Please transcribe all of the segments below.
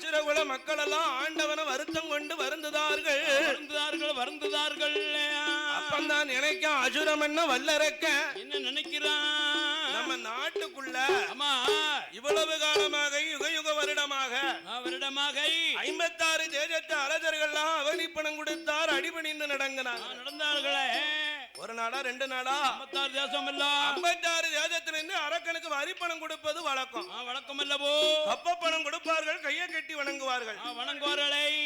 அசுரகுல மக்கள் எல்லாம் ஆண்டவனை வருத்தம் கொண்டு வருந்துதார்கள். அப்பந்தான் நினைக்கும் அசுரம் என்ன வல்லரக்க என்ன நினைக்கிறான்? நம்ம நாட்டுக்குள்ள இவ்வளவு காலமாக யுக யுக வருடமாக 56 தேசத்து அரசர்கள்லாம் அவனிப்பணம் கொடுத்தார், அடிபணிந்து நடந்தார்களே. ஒரு நாடா 2 நாடா 56 தேசம் இல்ல, 56 தேசத்திலிருந்து அரக்கனுக்கு வரிப்பணம் கொடுப்பது வழக்கம். வழக்கம் அல்லவோ? கப்ப பணம் கொடுப்பார்கள், கையை கட்டி வணங்குவார்கள்.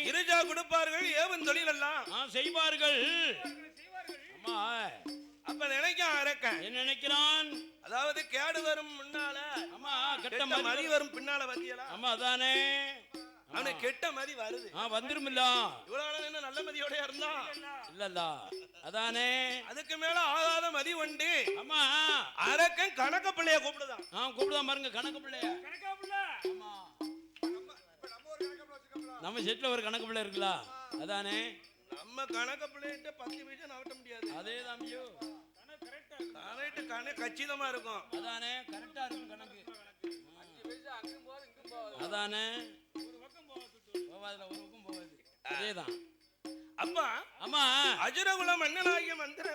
இருஜா கொடுப்பார்கள், ஏவன் தொழில் எல்லாம் செய்வார்கள். அப்ப நினைக்கான் அரக்கன் என்ன நினைக்கிறான்? அதாவது கேடு வரும் முன்னால கெட்ட மதி வரும் பின்னால வந்தியலா. அதானே அவனுக்கு கெட்ட மதி வருது. வந்துரும் இல்ல, இவ்வளவு என்ன நல்ல மதியோட இருந்தா இல்ல. அதானே அதுக்கு மேல ஆகாத மதி உண்டு. அரக்கன் கணக்க பிள்ளைய கூப்பிடுதான். கூப்பிடுதான் பாருங்க, கணக்கு பிள்ளைய. நம்ம செட்ல ஒரு கணக்கு பிள்ளை இருக்குல்ல, அதானே. நம்ம கணக்கு பிள்ளைகிட்ட 10 பைசா நவட்ட முடியாது. அதேதான் கணக்கு கச்சிதமா இருக்கும். அதானே கரெக்டா இருக்கும் கணக்கு. அதானே ஒரு பக்கம் போவாது. அதேதான். அப்பா அசுரகுல மன்னனாகிய மந்திர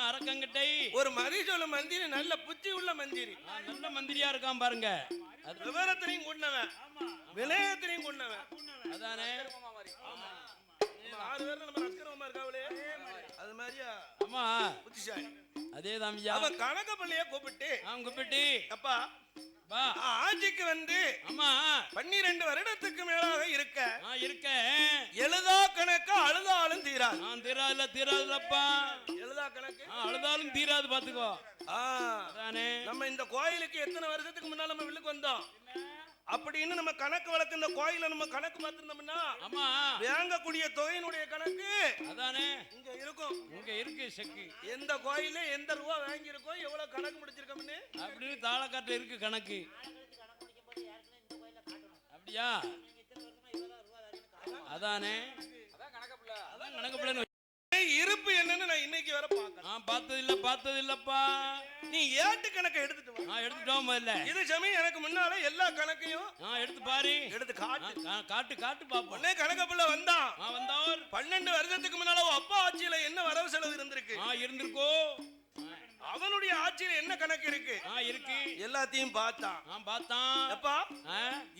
அரக்கங்கிட்ட ஒரு மதி சொல்ல மந்திரி, நல்ல புத்தி உள்ள மந்திரி, நல்ல மந்திரியா இருக்கான் பாருங்க. விவரத்திலையும் கொண்டவன், வினயத்திலையும் கொண்டவன். அதானே 6 பேர் நம்ம அஸ்கரமா இருக்காவளே, அது மாதிரியா புத்திசாலி. அதேதான். அவன் கணக்க பிள்ளைய கூப்பிட்டு அப்பா ஆட்சிக்கு வந்து 12 வருடத்துக்கு மேலாக இருக்க எழுதா கணக்கு அழுதாலும் தீராதுப்பா. எழுதா கணக்கு அழுதாலும் தீராது, பாத்துக்கோ. நம்ம இந்த கோயிலுக்கு எத்தனை வருஷத்துக்கு முன்னால நம்ம வில்லுக்கு வந்தோம் அப்படின்னு நம்ம கணக்கு வழக்கு இந்த கோயில நம்ம கணக்கு பார்த்திருந்தோம்னா வாங்கக்கூடிய தொகையினுடைய கணக்கு அதானே இங்க இருக்கும். இங்க இருக்கு செக்கு. எந்த கோயில எந்த ரூபா வாங்கி இருக்கோம், எவ்வளவு கணக்கு முடிச்சிருக்கோம்னு அப்படின்னு தாளக்காட்டுல இருக்கு கணக்கு. அப்படியா? அதானே அதான் கணக்கு பிள்ளை. இருப்பு என்னன்னு நான் இன்னைக்கு வர பார்த்தது இல்லப்பா. நீ ஏட்டு கணக்கை எடுத்துட்டு வா. எடுத்துட்டோம் முதல்ல. இது சமயம் எனக்கு முன்னால எல்லா கணக்கையும் எடுத்து பாரு, எடுத்து காட்டு பாப்போம். உடனே கணக்கு பிள்ளை வந்தான். வந்தவர் 12 வருஷத்துக்கு முன்னால அப்பா ஆட்சியில என்ன வரவு செலவு இருந்திருக்கோ, அவனுடைய ஆட்சியில என்ன கணக்கு இருக்கு எல்லாத்தையும் பார்த்தான். அப்பா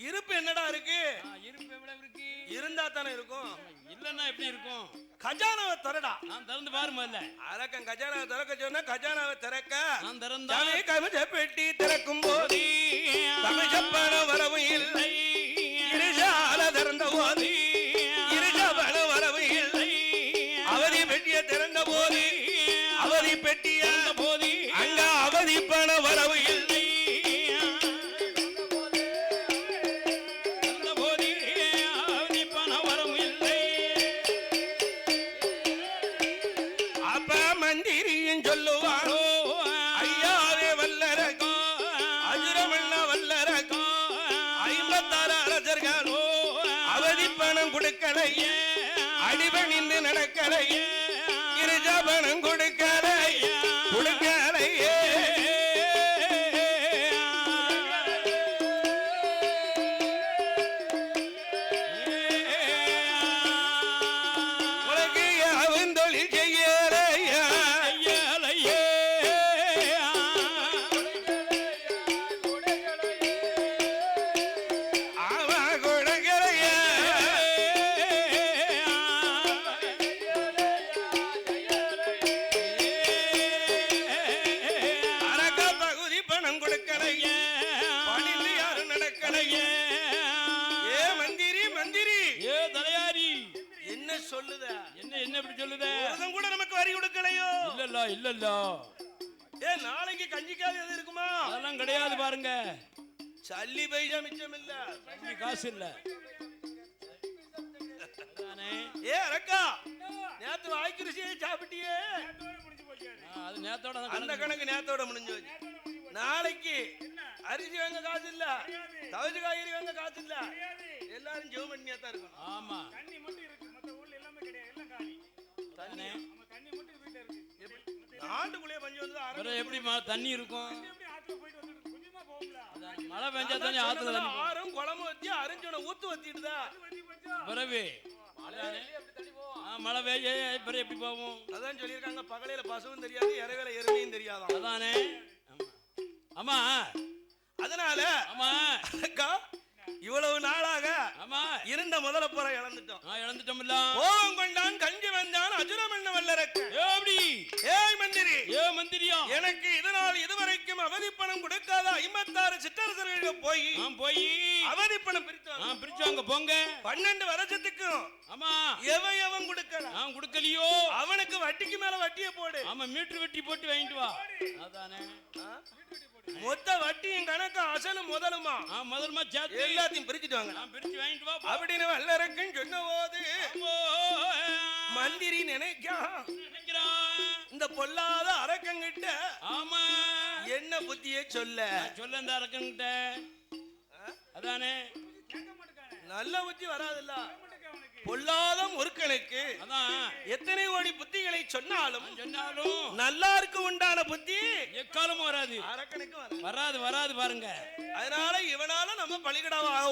இருப்பு என்னடா இருக்கு? இருப்பு எவ்வளவு இருக்கு? இருந்தா தானே இருக்கும், இல்லன்னா எப்படி இருக்கும்? கஜானாவை திறடா. திறந்து பாரு முதல்ல. அரக்கன் கஜானாவை திறக்க சொன்னா கஜானாவை திறக்க திறந்தானே கமிஷ பெட்டி திறக்கும் போது கமிஷப்பண வரவு இல்லை, இருசால திறந்த போது இருசபண வரவு இல்லை, அவதி பெட்டிய திறந்த போது அவதி பெட்டிய போது அங்க அவதி பண வரவு இல்லை. அடிபணிந்து நடக்கலையே, இருஜபனம் கொடுக்கலையே. உனக்கு அவன் தொழில் செய்யலையா, நாளைக்கு கஞ்சிக்காது எது இருக்குமா? அதெல்லாம் கிடையாது பாருங்க. சல்லி பைசா மிச்சம் இல்ல, காசு இல்ல. அரக்கா நேத்து வாய்க்குரிசியை சாப்பிட்டியே, அது நேத்தோட அந்த கணக்கு நேத்தோட முடிஞ்சு போச்சு. நாளைக்கு அரிசி வாங்க காசு இல்ல, தவச்சு காய்கறி வாங்க காசு இல்ல, எல்லாரும் ஜெபம் பண்ணியா தான் இருக்கும். ஆமா தண்ணி மட்டும் இருக்கு, மத்த ஊர்ல எல்லாமே கிடையாது, எல்லாம் காலி. தண்ணி தண்ணி மட்டும் வீட்ல இருக்கு. நாட்டுக்குள்ளே பஞ்சம் வந்து எப்படி தண்ணி இருக்கும்? எப்படி ஆத்துல போயிட்டு வந்து கொஞ்சமா போகும்ல. மழை பெஞ்சா தானே ஆத்துல தண்ணி போகும். ஆறும் குளமும் வச்சு அரிஞ்சோட ஊத்து வத்திடுதா பிறகு மழை பெய்ய பிறகு எப்படி போகும்? அதான் சொல்லியிருக்காங்க, பகலையில பசுவும் தெரியாது, இரவேல எருமையும் தெரியாதான். அதானே. ஆமா அதனால ஆமா அக்கா இவ்வளவு நாளாக ஆமா இருந்த முதல போற இழந்துட்டோம். இழந்துட்டோம்ல. கோபம் கொண்டான், கஞ்சி வந்தான், அசுரம் என்ன வல்லரக்க. எப்படி? ஏய் மந்திரி, மந்திரியா, எனக்கு இதனால் இதுவரைக்கும் அவதி பணம் கொடுக்காத 56 சிற்றரசர்களுக்கு போய் அவதி பணம் பிரிச்சாங்க போங்க. 12 வருஷத்துக்கும் ஆமா எவன் கொடுக்கல, கொடுக்கலையோ அவனுக்கு வட்டிக்கு மேல வட்டியை போடு. ஆமா மீட்டர் வெட்டி போட்டு வாங்கிட்டு வா. அதானே. மொத்த வட்டியும் கணக்கு அசலும் முதலுமா முதலுமா சேர்த்து எல்லாத்தையும் பிரிச்சுட்டு வாங்க. பிரிச்சு வாங்கிட்டு வா அப்படின்னு வல்லரக்குன்னு சொன்ன போது மந்திரி நினைக்கிறான், இந்த பொல்லாத அரக்கங்கிட்ட ஆமா என்ன புத்தியே சொல்ல இந்த அரக்கங்கிட்ட. அதானே. நல்ல புத்தி வராதுல்ல. பொல்லாத முருக்கனுக்கு எத்தனை கோடி புத்திகளை சொன்னாலும் நல்லாருக்கு உண்டான புத்தி எக்காலமும் வராது. அரக்கனுக்கு வராது பாருங்க. அதனால இவனால நம்ம பலிகடாவா ஆக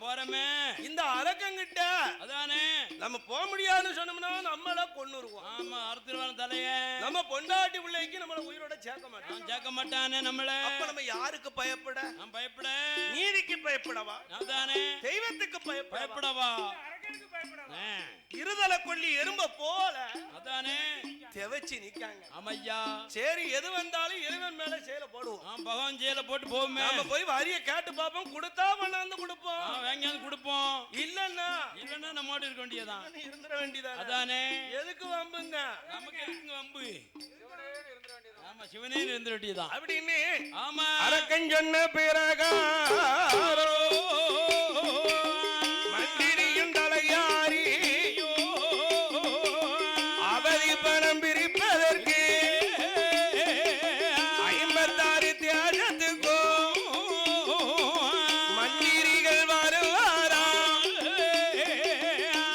போறோமே. இந்த அரக்கங்கிட்ட அதானே நம்ம போக முடியாதுன்னு சொன்னோம்னா நம்மள கொன்னுருவோம். ஆமா அறுத்துருவான தலைய. நம்ம பொண்டாட்டி பிள்ளைக்கு நம்மள உயிரோட சேர்க்க மாட்டானே நம்மள. அப்ப நம்ம யாருக்கு பயப்பட? பயப்பட நீதிக்கு பயப்படவா? அதானே. தெய்வத்துக்கு பயப்படவா? இருதலை கொல்லி எறும்ப போல அதானே தெவச்சி நிக்காங்க. ஆமையா. சரி எது வந்தாலும் இறைவன் மேல சேல போடுவோம். பகவான் சேல போட்டு போவோமே. நம்ம போய் வரிய கேட்டு பாப்போம், கொடுத்தா பண்ணாந்து கொடுப்போம், வாங்கியாந்து கொடுப்போம். இல்லன்னா நம்மோட இருக்க வேண்டியதான், இருந்துட வேண்டியதான். அதானே. எதுக்கு வம்புங்க? நமக்கு எதுக்கு வம்பு? ஆமா சிவனே இருந்துட வேண்டியதான் அப்படின்னு. ஆமா அரக்கன் சொன்ன பிறகா மந்திரியும் தலையாரி அவதி பணம் பிரிப்பதற்கு 56 தியாகத்துக்கும் மந்திரிகள் வருவாரா.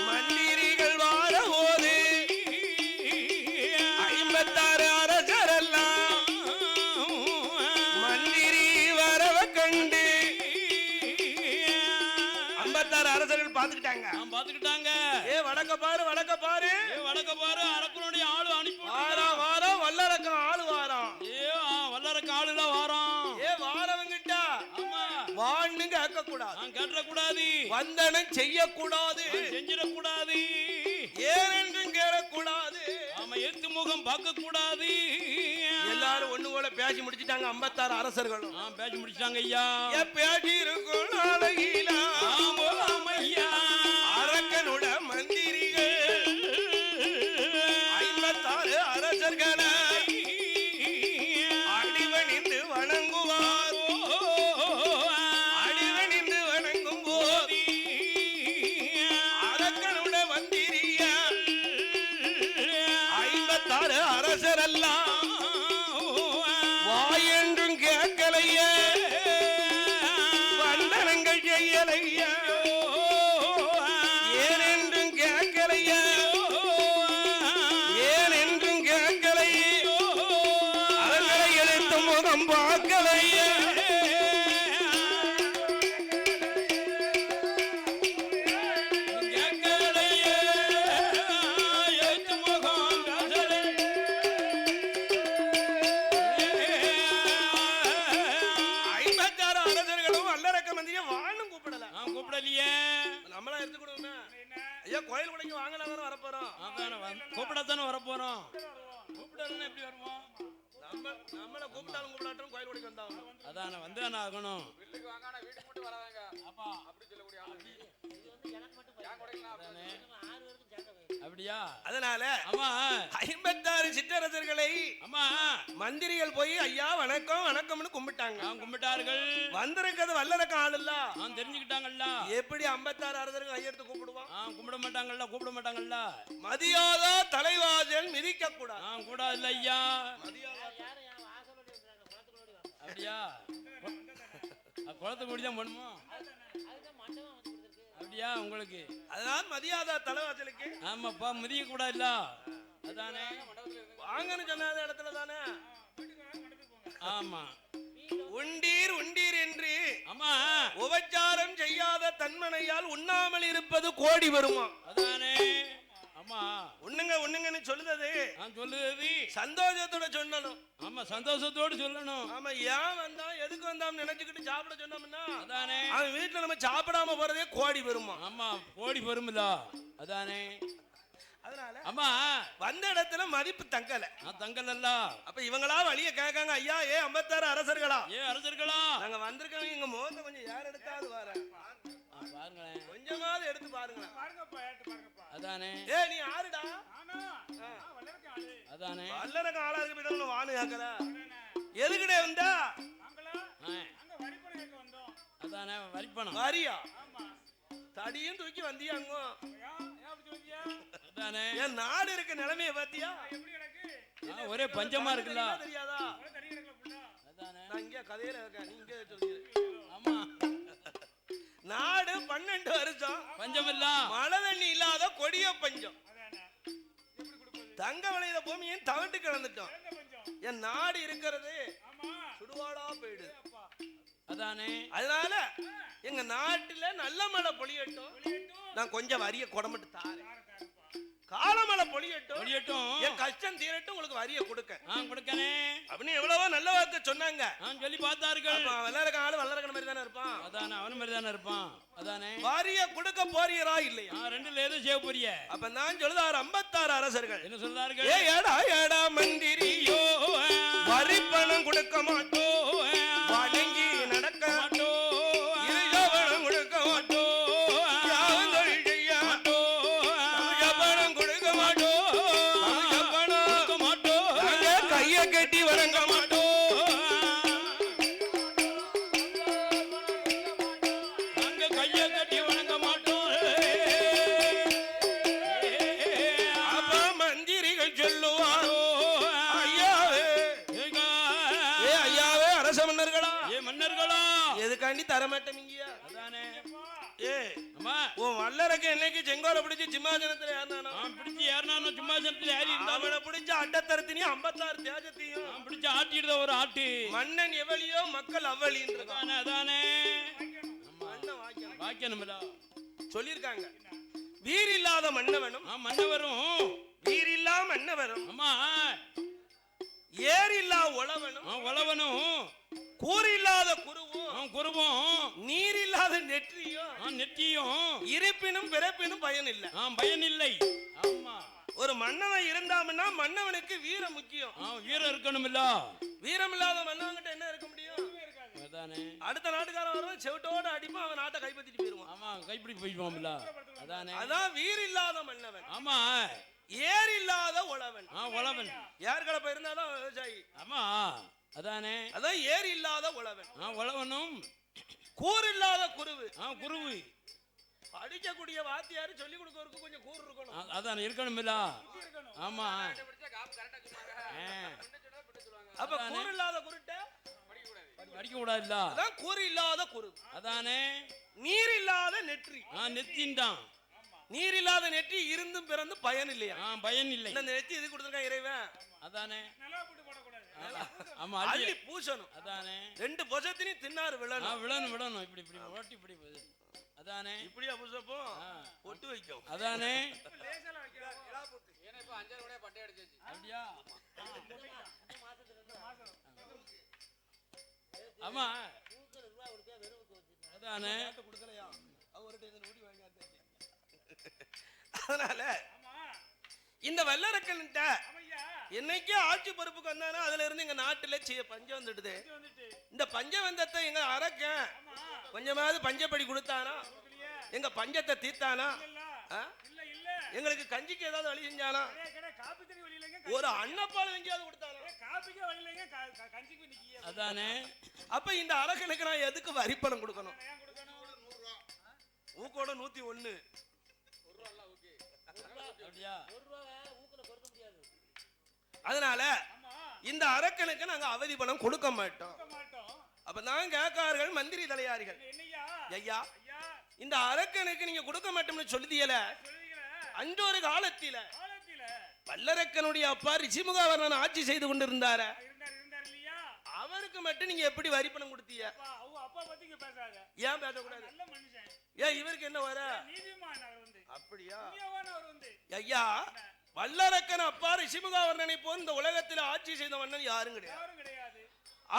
மந்திரிகள் வாரபோது 56 அரசரெல்லாம் மந்திரி வரவ கண்டு 56 அரசர்கள் பாத்துக்கிட்டாங்க. ஏ வடக்க பாரு அரக்கனுடைய ஆளு அனுப்பி வாரம் வல்லரக்கம் ஆளு வாரம். வல்லரக்க ஆளுல வாரம். வாரவங்கிட்ட வான்னு கேட்க கூடாது, வந்தனம் செய்யக்கூடாது, செஞ்சிடக்கூடாது, ஏனென்றும் கேட்கக்கூடாது, ஆமா எத்து முகம் பார்க்க கூடாது. எல்லாரும் ஒண்ணு போல பேசி முடிச்சிட்டாங்க. 56 அரசர்களும் பேசி முடிச்சிட்டாங்க ஐயா. பேசி இருக்கும் நாளையில அரக்கனோட மந்திரிகள் 56 அரசர்களை அடிவணிந்து வணங்குவார். அடிவணிந்து வணங்கும் போது அரக்கனோட மந்திரிய 56 அரசரெல்லாம் வாயென்றும் கேட்கலைய, வந்தனங்கள் செய்யலைய, ஏனென்றும் கேட்கலைய, ஏனென்றும் கேட்கலைய, அவர்களை எடுத்து முகம் பார்க்கலைய. கோயில் குடைக்கு வாங்கலாம் வரப்போறோம். கூப்பிடத்தானே வரப்போறோம். கூப்பிடலாம் எப்படி வருவோம்? நம்மள கூப்பிட்டாலும் கூப்பிடாட்டும் கோயில் குடைக்கு வந்தாங்க. அதானே வந்து ஆகணும். வீட்டுக்கு வாங்க, ஆனா வீட்டுக்கு மட்டும் வராதங்க. அப்பா அப்படி சொல்லக்கூடிய ஆளு நீ. எனக்கு மட்டும் என் குடைக்கலாம் அப்படியா? அதனால ஆமா 56 சிற்றரசர்களை ஆமா மந்திரிகள் போய் ஐயா வணக்கம் வணக்கம்னு கும்பிட்டாங்க. கும்பிட்டார்கள். வந்திருக்கிறது வல்லரக்கம் ஆளுல்ல, தெரிஞ்சுக்கிட்டாங்கல்ல. எப்படி 56 அரசர்கள் கையெடுத்து கூப்பிடுவான்? கூப்பிட மாட்டாங்கல்ல. மதியாதா தலைவாசல் மிதிக்க கூடாது. கூடாது இல்ல ஐயா. அப்படியா? குளத்துக்கு குடிதான் போடணுமோ? அப்படியா உங்களுக்கு? அதான் மதியாதா தலைவாசலுக்கு ஆமாப்பா மிதிக்க கூடாதுல்ல. அதானே வாங்கன்னு சொன்ன இடத்துல தானே. ஆமா உண்டீர் உண்டீர் என்று ஆமா உபச்சாரம் செய்யாத தன்மனையால் உண்ணாமல் இருப்பது கோடி வருமா? அதானே. ஆமா உண்ணுங்க உண்ணுங்கன்னு சொல்லுது நான் சொல்லுது சந்தோஷத்தோட சொல்லணும். ஆமா சந்தோஷத்தோடு சொல்லணும். ஆமா ஏன் வந்தா எதுக்கு வந்தான்னு நினைச்சுக்கிட்டு சாப்பிட சொன்னோம்னா அதானே அவன் வீட்டுல நம்ம சாப்பிடாம போறதே கோடி வருமா? ஆமா கோடி வரும்ல. அதானே. அதனால ஆமா வந்த இடத்துல மதிப்பு தங்கல. தங்கல் அல்ல. அப்ப இவங்களா வழிய கேட்காங்க, ஐயா 56 அரசர்களா அரசர்களா நாங்க வந்திருக்கோம், எங்க மோத கொஞ்சம் யார் எடுத்தாது வர பாருங்களேன், கொஞ்சமாவது எடுத்து பாருங்க. அதானே. நீ யாருடா? அதானே வல்லரக ஆளா இருக்கு போய் வானு கேட்கல. எதுக்கிட்டே வந்தா? அதானே வரிப்பணம் வரியா? தடியும் தூக்கி வந்தியாங்க. அதானே என் நாடு இருக்க நிலைமைய பாத்தியா? ஒரே பஞ்சமா இருக்குல்ல. தெரியாதா? அதானே நான் இங்க கதையில இருக்கேன், நீ இங்க சொல்லுங்க. ஆமா நாடு 12 வருஷம் பஞ்சம் இல்ல, மழை தண்ணி இல்லாத கொடிய பஞ்சம். தங்க விளையிற பூமியும் தவிட்டு கிடந்துட்டோம். என் நாடு இருக்கிறது சுடுகாடா போயிடுது. அதானே அதனால எங்க நாட்டுல நல்ல மழை பொழியட்டும், நான் கொஞ்சம் வரிய கொடமட்டு தாரேன். காலமழை பொழியட்டும், என் கஷ்டம் தீரட்டும், உங்களுக்கு வரிய கொடுக்க கொடுக்கனே அப்படின்னு எவ்வளவோ நல்ல வார்த்தை சொன்னாங்க. சொல்லி பார்த்தார்கள். வல்லரக ஆளு வல்லரகன மாதிரி தானே இருப்பான். அதானே அவன மாதிரி தானே இருப்பான். அதானே வரிய கொடுக்க போறீரா இல்லையா? ரெண்டுல எது செய்ய போறிய? அப்ப நான் சொல்லுதாரு 56 அரசர்கள் என்ன சொல்றார்கள்? ஏடா ஏடா மந்திரியோ வரி பணம் கொடுக்க மாட்டோ, வணங்கி நடக்க மாட்டோ, இருகவனம் கொடுக்க மாட்டோ, யாவந்தொழி செய்ய மாட்டோ, பணம் கொடுக்க மாட்டோ, பணம் கொடுக்க மாட்டோ, கைய கட்டி வணங்க மாட்டோ, அங்க கைய கட்டி வணங்க மாட்டோம். அப்ப மந்திரிகள் சொல்லுவாரோ, ஐயாவே ஐயாவே அரச மன்னர்களா, மன்னர்களா எதுக்காண்டி தரமாட்டீங்கயா? அதானே அம்மா உன் வல்லரக்கு என்னைக்கு செங்கோலை பிடிச்சி சிம்மாசனத்துல ஏறினானோ, பிடிச்சி ஏறினானோ சிம்மாசனத்துல ஏறி அவனை பிடிச்ச அட்டத்தரத்தினையும் 56 தேஜத்தையும் பிடிச்சி ஆட்டிடுத ஒரு ஆட்டு. மன்னன் எவளியோ மக்கள் அவ்வளின்னு அதானே வாக்கியம் சொல்லியிருக்காங்க. வீர் இல்லாத மன்னவனும் மன்னவரும், வீர் இல்லா மன்னவரும், ஆமா ஏர் இல்லா உழவனும், உழவனும், கூர் இல்லாத குருவும், குருவும், நீர் இல்லாத நெற்றியும், நெற்றியும் இருப்பினும் பிறப்பினும் பயன் இல்லை. பயன் இல்லை. ஆமா ஒரு மன்னவன் இருந்தான்னா மன்னவனுக்கு வீரம் முக்கியம். வீரம் இருக்கணும் இல்ல. வீரம் இல்லாத மன்னவன்கிட்ட என்ன இருக்க முடியும்? அதானே அடுத்த நாட்டுக்காரன் வருவான், செவிட்டோட அடிப்பா, அவன் நாட்டை கைப்பற்றிட்டு போயிருவான். ஆமா கைப்பிடி போயிடுவோம்ல. அதானே அதான் வீர் இல்லாத மன்னவன். ஆமா ஏர் இல்லாத உழவன். உழவன் ஏர் கலப்ப இருந்தாலும் விவசாயி. ஆமா அதானே அதான் ஏர் இல்லாத உழவன். உழவனும், கூர் இல்லாத குருவு. குருவு படிக்கக்கூடிய வாத்தியாரு சொல்லி கொடுக்கறதுக்கு கொஞ்சம் கூர் இருக்கணும். அதான் இருக்கணும் இல்ல. ஆமா அப்ப கூர் இல்லாத குருட்ட படிக்க கூடாது இல்ல. அதான் கூர் இல்லாத குரு. அதானே நீர் இல்லாத நெற்றி. நெத்தின்தான். நீர் இல்லாத நெற்றி இருந்தும் பிறந்து பயன் இல்லையா? பயன் இல்லை. இந்த நெற்றி இது கொடுத்திருக்கான் இறைவன். அதானே ஆமா அள்ளி பூசணும். அதானே 2 பொசத்தினையும் தின்னாரு விழணும். விழணும் இப்படி இப்படி ஓட்டி இப்படி. அதானே இப்படியா பூசப்போம் ஒட்டு வைக்கும். அதானே ஏன்னா இப்ப 5 கூட பட்டை அடிச்சாச்சு. அப்படியா? ஆமா அதானே கொடுக்கலையா? அவர்கிட்ட இந்த நூடி வாங்கி. அதனால இந்த வல்லரக்கன்ட்ட என்னைக்கு ஆட்சி பொறுப்புக்கு வந்தானோ அதுல இருந்து எங்க நாட்டுல பஞ்சம் வந்துடுது. இந்த பஞ்சவந்தத்தை எங்க அரக்க கொஞ்சமாவது பஞ்சப்படி கொடுத்தானா? எங்க பஞ்சத்தை தீர்த்தானா? எங்களுக்கு கஞ்சிக்கு ஏதாவது வழி செஞ்சானா? ஒரு அன்னப்பால் எங்கேயாவது கொடுத்தானா? அதானே அப்ப இந்த அரக்கனுக்கு நான் எதுக்கு வரிப்பணம் கொடுக்கணும்? ஊக்கோட 101. அதனால இந்த அரக்கனுக்கு நாங்க அவதி பணம் கொடுக்க மாட்டோம். அப்ப நான் கேட்கார்கள் மந்திரி தலையாரிகள், ஐயா இந்த அரக்கனுக்கு நீங்க கொடுக்க மாட்டோம்னு சொல்லுதியல. அன்று ஒரு காலத்தில வல்லரக்கனுடைய அப்பா ரிஷிமுகவர்ணன் ஆட்சி செய்து கொண்டிருந்தார. அவருக்கு எனக்கு மட்டும் நீங்க எப்படி வரி பணம் கொடுத்தீங்க? அவங்க அப்பா பத்தி இங்க பேசாத. ஏன் பேசக்கூடாது? நல்ல மனுஷன். ஏன் இவருக்கு என்ன வர? நீதிமான் அவர் வந்து. அப்படியா? புண்ணியவான் அவர் வந்து. ஐயா, வல்லரக்கன் அப்பா ரிஷிமுகாவர்ணனை போல் இந்த உலகத்தில் ஆட்சி செய்த மன்னன் யாரும் கிடையாது. யாரும் கிடையாது.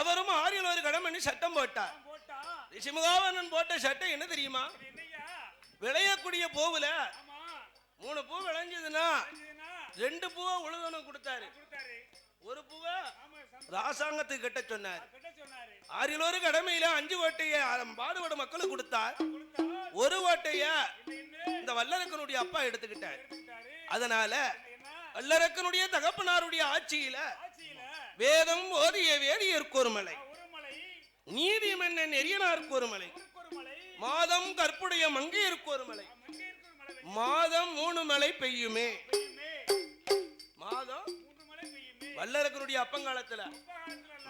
அவரும் ஆரியல் ஒரு கடம் பண்ணி சட்டம் போட்டார். போட்டா ரிஷிமுகாவர்ணன் போட்ட சட்டம் என்ன தெரியுமா? என்னையா? விளையக்கூடிய பூவுல ஆமா 3 பூ விளைஞ்சதுன்னா செஞ்சதுனா 2 பூவை உழுதணும் கொடுத்தாரு. கொடுத்தாரு. ஒரு பூவை ஆமா ராசாங்கத்துக்கு கட்ட சொன்னார். கிட்ட சொன்னாரு. ஆறில் ஒரு கடமையில 5 ஓட்டைய பாடுபட மக்களுக்கு கொடுத்தார். கொடுத்தா ஒரு ஓட்டைய என்ன இந்த வல்லரக்கனுடைய அப்பா எடுத்துக்கிட்டார். எடுத்துட்டாரு. அதனால என்ன வல்லரக்கனுடைய தகப்பனாருடைய ஆட்சியில ஆட்சியில வேதம் ஓதிய வேதியருக்கு ஒரு மலை, ஒரு மலை, நீதி மன்னன் எரியனாருக்கு ஒரு மலை, ஒரு மலை, மாதம் கற்புடைய மங்கையருக்கு ஒரு மலை, மங்கையருக்கு ஒரு மலை மாதம் 3 மலை பெய்யுமே. பெய்யுமே. மாதம் 3 மலை பெய்யுமே. வல்லரக்கனுடைய அப்பங்காலத்துல உப்பகாலத்துல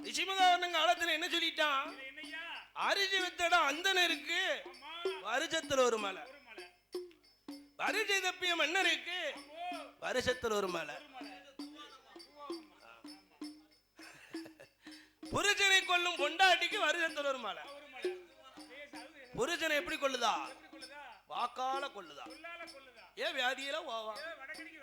ரிஷிமுகாவர்ணன் காலத்துல என்ன சொல்லிட்டான்? என்னையா? அரிசி வித்தட அந்தனருக்கு ஆமா வருஷத்துல ஒரு மலை, ஒரு மலை. வரிசை தப்பிய மன்னருக்கு வருஷத்துல ஒரு மலை, புருஷனை கொல்லும் பொண்டாட்டிக்கு வருஷத்துல ஒரு மலை. ஒரு மலை. பேச அது புருஷனை எப்படி கொள்ளுதா? எப்படி கொள்ளுதா? வாக்கால கொள்ளுதா? சொல்லால கொள்ளுதா? ஏன் வியாதியில போவா? வடக்கடிக்கு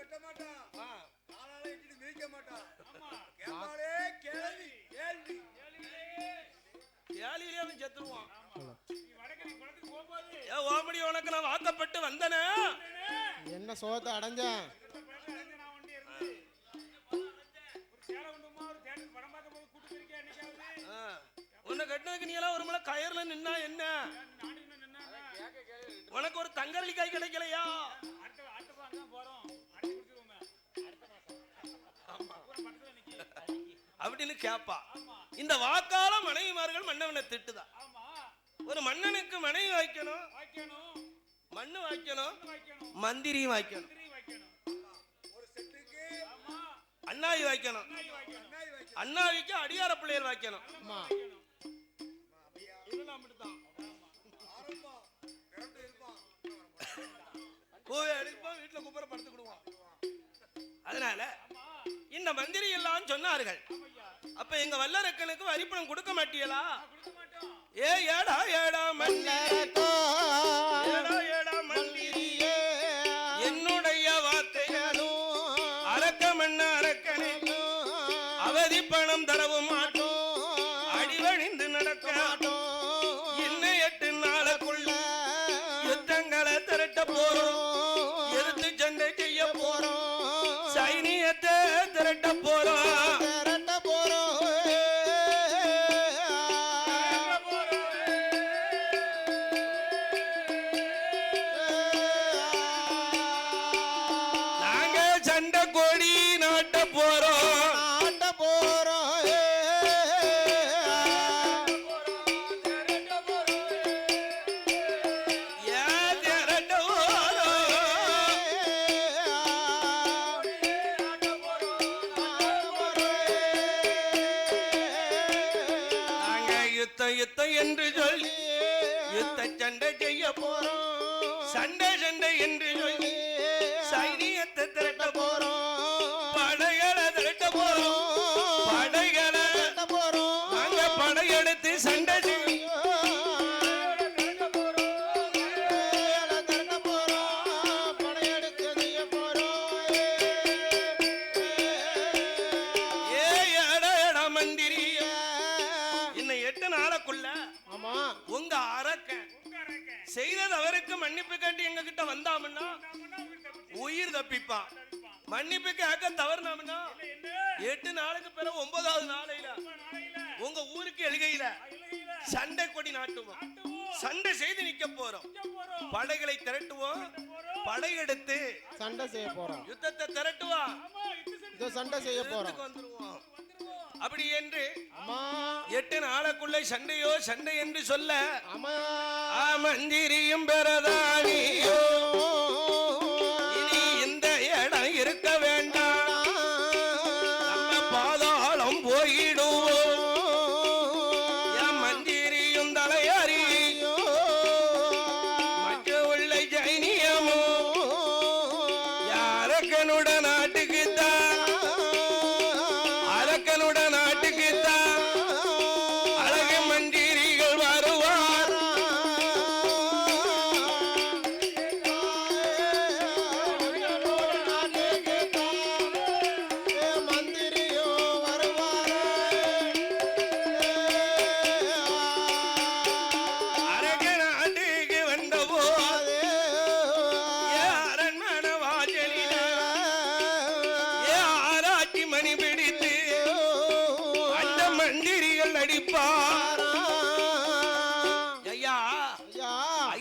வெட்ட மாட்டான். ஆ. காலால இட்டிட்டு மிதிக்க மாட்டான். ஆமா கேப்பாளே கேள்வி கேள்வி. வியாதியிலே அவன் செத்துருவான். நீ வடக்கடி குளத்துக்கு போகும்போது ஏன் ஓமடி உனக்கு நான் வாக்கப்பட்டு வந்தனே? என்ன சோத்தை அடைஞ்சேன்? நான் ஒண்டி இருந்து ஒரு சேலை உண்டுமா ஒரு தேட்டர் படம் பார்க்கும் போது கூட்டு போயிருக்கேன் என்னைக்காவது? ஆ. உன்னை கட்டினதுக்கு நீ எல்லாம் ஒரு மலை கயர்ல நின்னா என்ன? நாடு இன்னும் நின்னா கேட்க கேள்வி. உனக்கு ஒரு தங்கரளிக்காய் கிடைக்கலையா? அடுத்த பாங்க போறோம். அடிச்சு குடுத்துருவோமே. அடுத்த மாசம். ஒரு படத்துல நிக்கி. அப்படின்னு கேப்பா. இந்த வாக்கால மனைவிமார்கள் மன்னவனை திட்டுதா. ஆமா ஒரு மன்னனுக்கு மனைவி வைக்கணும், வைக்கணும். மண்ணு வைக்கணும், வைக்கணும். மந்திரியும் வைக்கணும், திரி வைக்கணும். ஒரு செட்டுக்கு ஆமா அண்ணாவி வைக்கணும், நாய் வைக்கணும். நாய் வைக்க அண்ணாவிக்கு அடியார பிள்ளைகள் வைக்கணும். அம்மா வைக்கணும். இதெல்லாம் அப்படித்தான். ஆரம்பம் கரெக்ட் இருப்பான். கோவை அடிப்போம், வீட்டுல குப்பரை படுத்துக்கிடுவோம். அதனால இந்த மந்திரி எல்லாம் சொன்னார்கள், அப்ப எங்க வல்லரக்கனுக்கு வரிப்பணம் கொடுக்க மாட்டீங்களா? கொடுக்க மாட்டோம். ஏடா ஏடா மந்திரி, ஏடா ஏடா மந்திரி, என்னுடைய வார்த்தைகளும் அரக்க மன்ன அரக்கனே, அவதி பணம் தரவும் மாட்டோம், அடிவணிந்து நடக்க இன்னும் 8 நாளுக்குள்ள யுத்தங்களை திரட்ட போறோம், எதிர்த்து சண்டை செய்ய போறோம், சைனியத்தை திரட்ட போறோம். திரட்ட போறோம். நாங்க சண்டை கோடி நாட்ட போறோம். நாட்ட போறோம். ஏன் திரட்ட போறோம்? நாங்க யுத்தம் யுத்தம் என்று சொல்லி யுத்த சண்டை செய்ய போறோம், சண்டை சண்டை என்று சொல்லி சைனியத்தை திரட்ட போறோம், படைகளை திரட்ட போறோம், படைகளை நாங்க படையெடுத்து சண்டை செய்ய ஏடா மந்திரி, இன்னும் 8 நாளுக்குள்ள ஆமா உங்க அரக்கன் உட்காரங்க. செய்த தவறுக்கு மன்னிப்பு கேட்டு எங்க கிட்ட வந்தாமன்னா நாமன்னா உயிர் தப்பிச்சு உயிர் தப்பிப்பான். மன்னிப்பு கேட்க தவறுனாமன்னா என்ன? 8 நாளுக்கு பிறகு 9வது நாளையில நாளையில உங்க ஊருக்கு எழுகையில இலகையில சண்டை கொடி நாட்டுவோம், நாட்டுவோம். சண்டை செய்து நிக்க போறோம், போறோம். படைகளை திரட்டுவோம், போறோம். படையெடுத்து சண்டை செய்ய போறோம். யுத்தத்தை திரட்டுவோம், ஆமா இது சரி. இதோ சண்டை செய்ய போறோம். யுத்தத்துக்கு வந்துருவோம். வந்துருவோம். அப்படி என்று அம்மா 8 நாளுக்குள்ள சண்டையோ சண்டை என்று சொல்ல அம்மா மந்திரியும் பெறதானியோ இனி இந்த இடம் இருக்க வேண்டாம், நம்ம பாதாளம் போயிடுவோம், என் மந்திரியும் தலையாரி மற்ற உள்ள ஜைனியமோ அரக்கனுட நாட்டுக்குத்தான், அரக்கனுட நாட்டு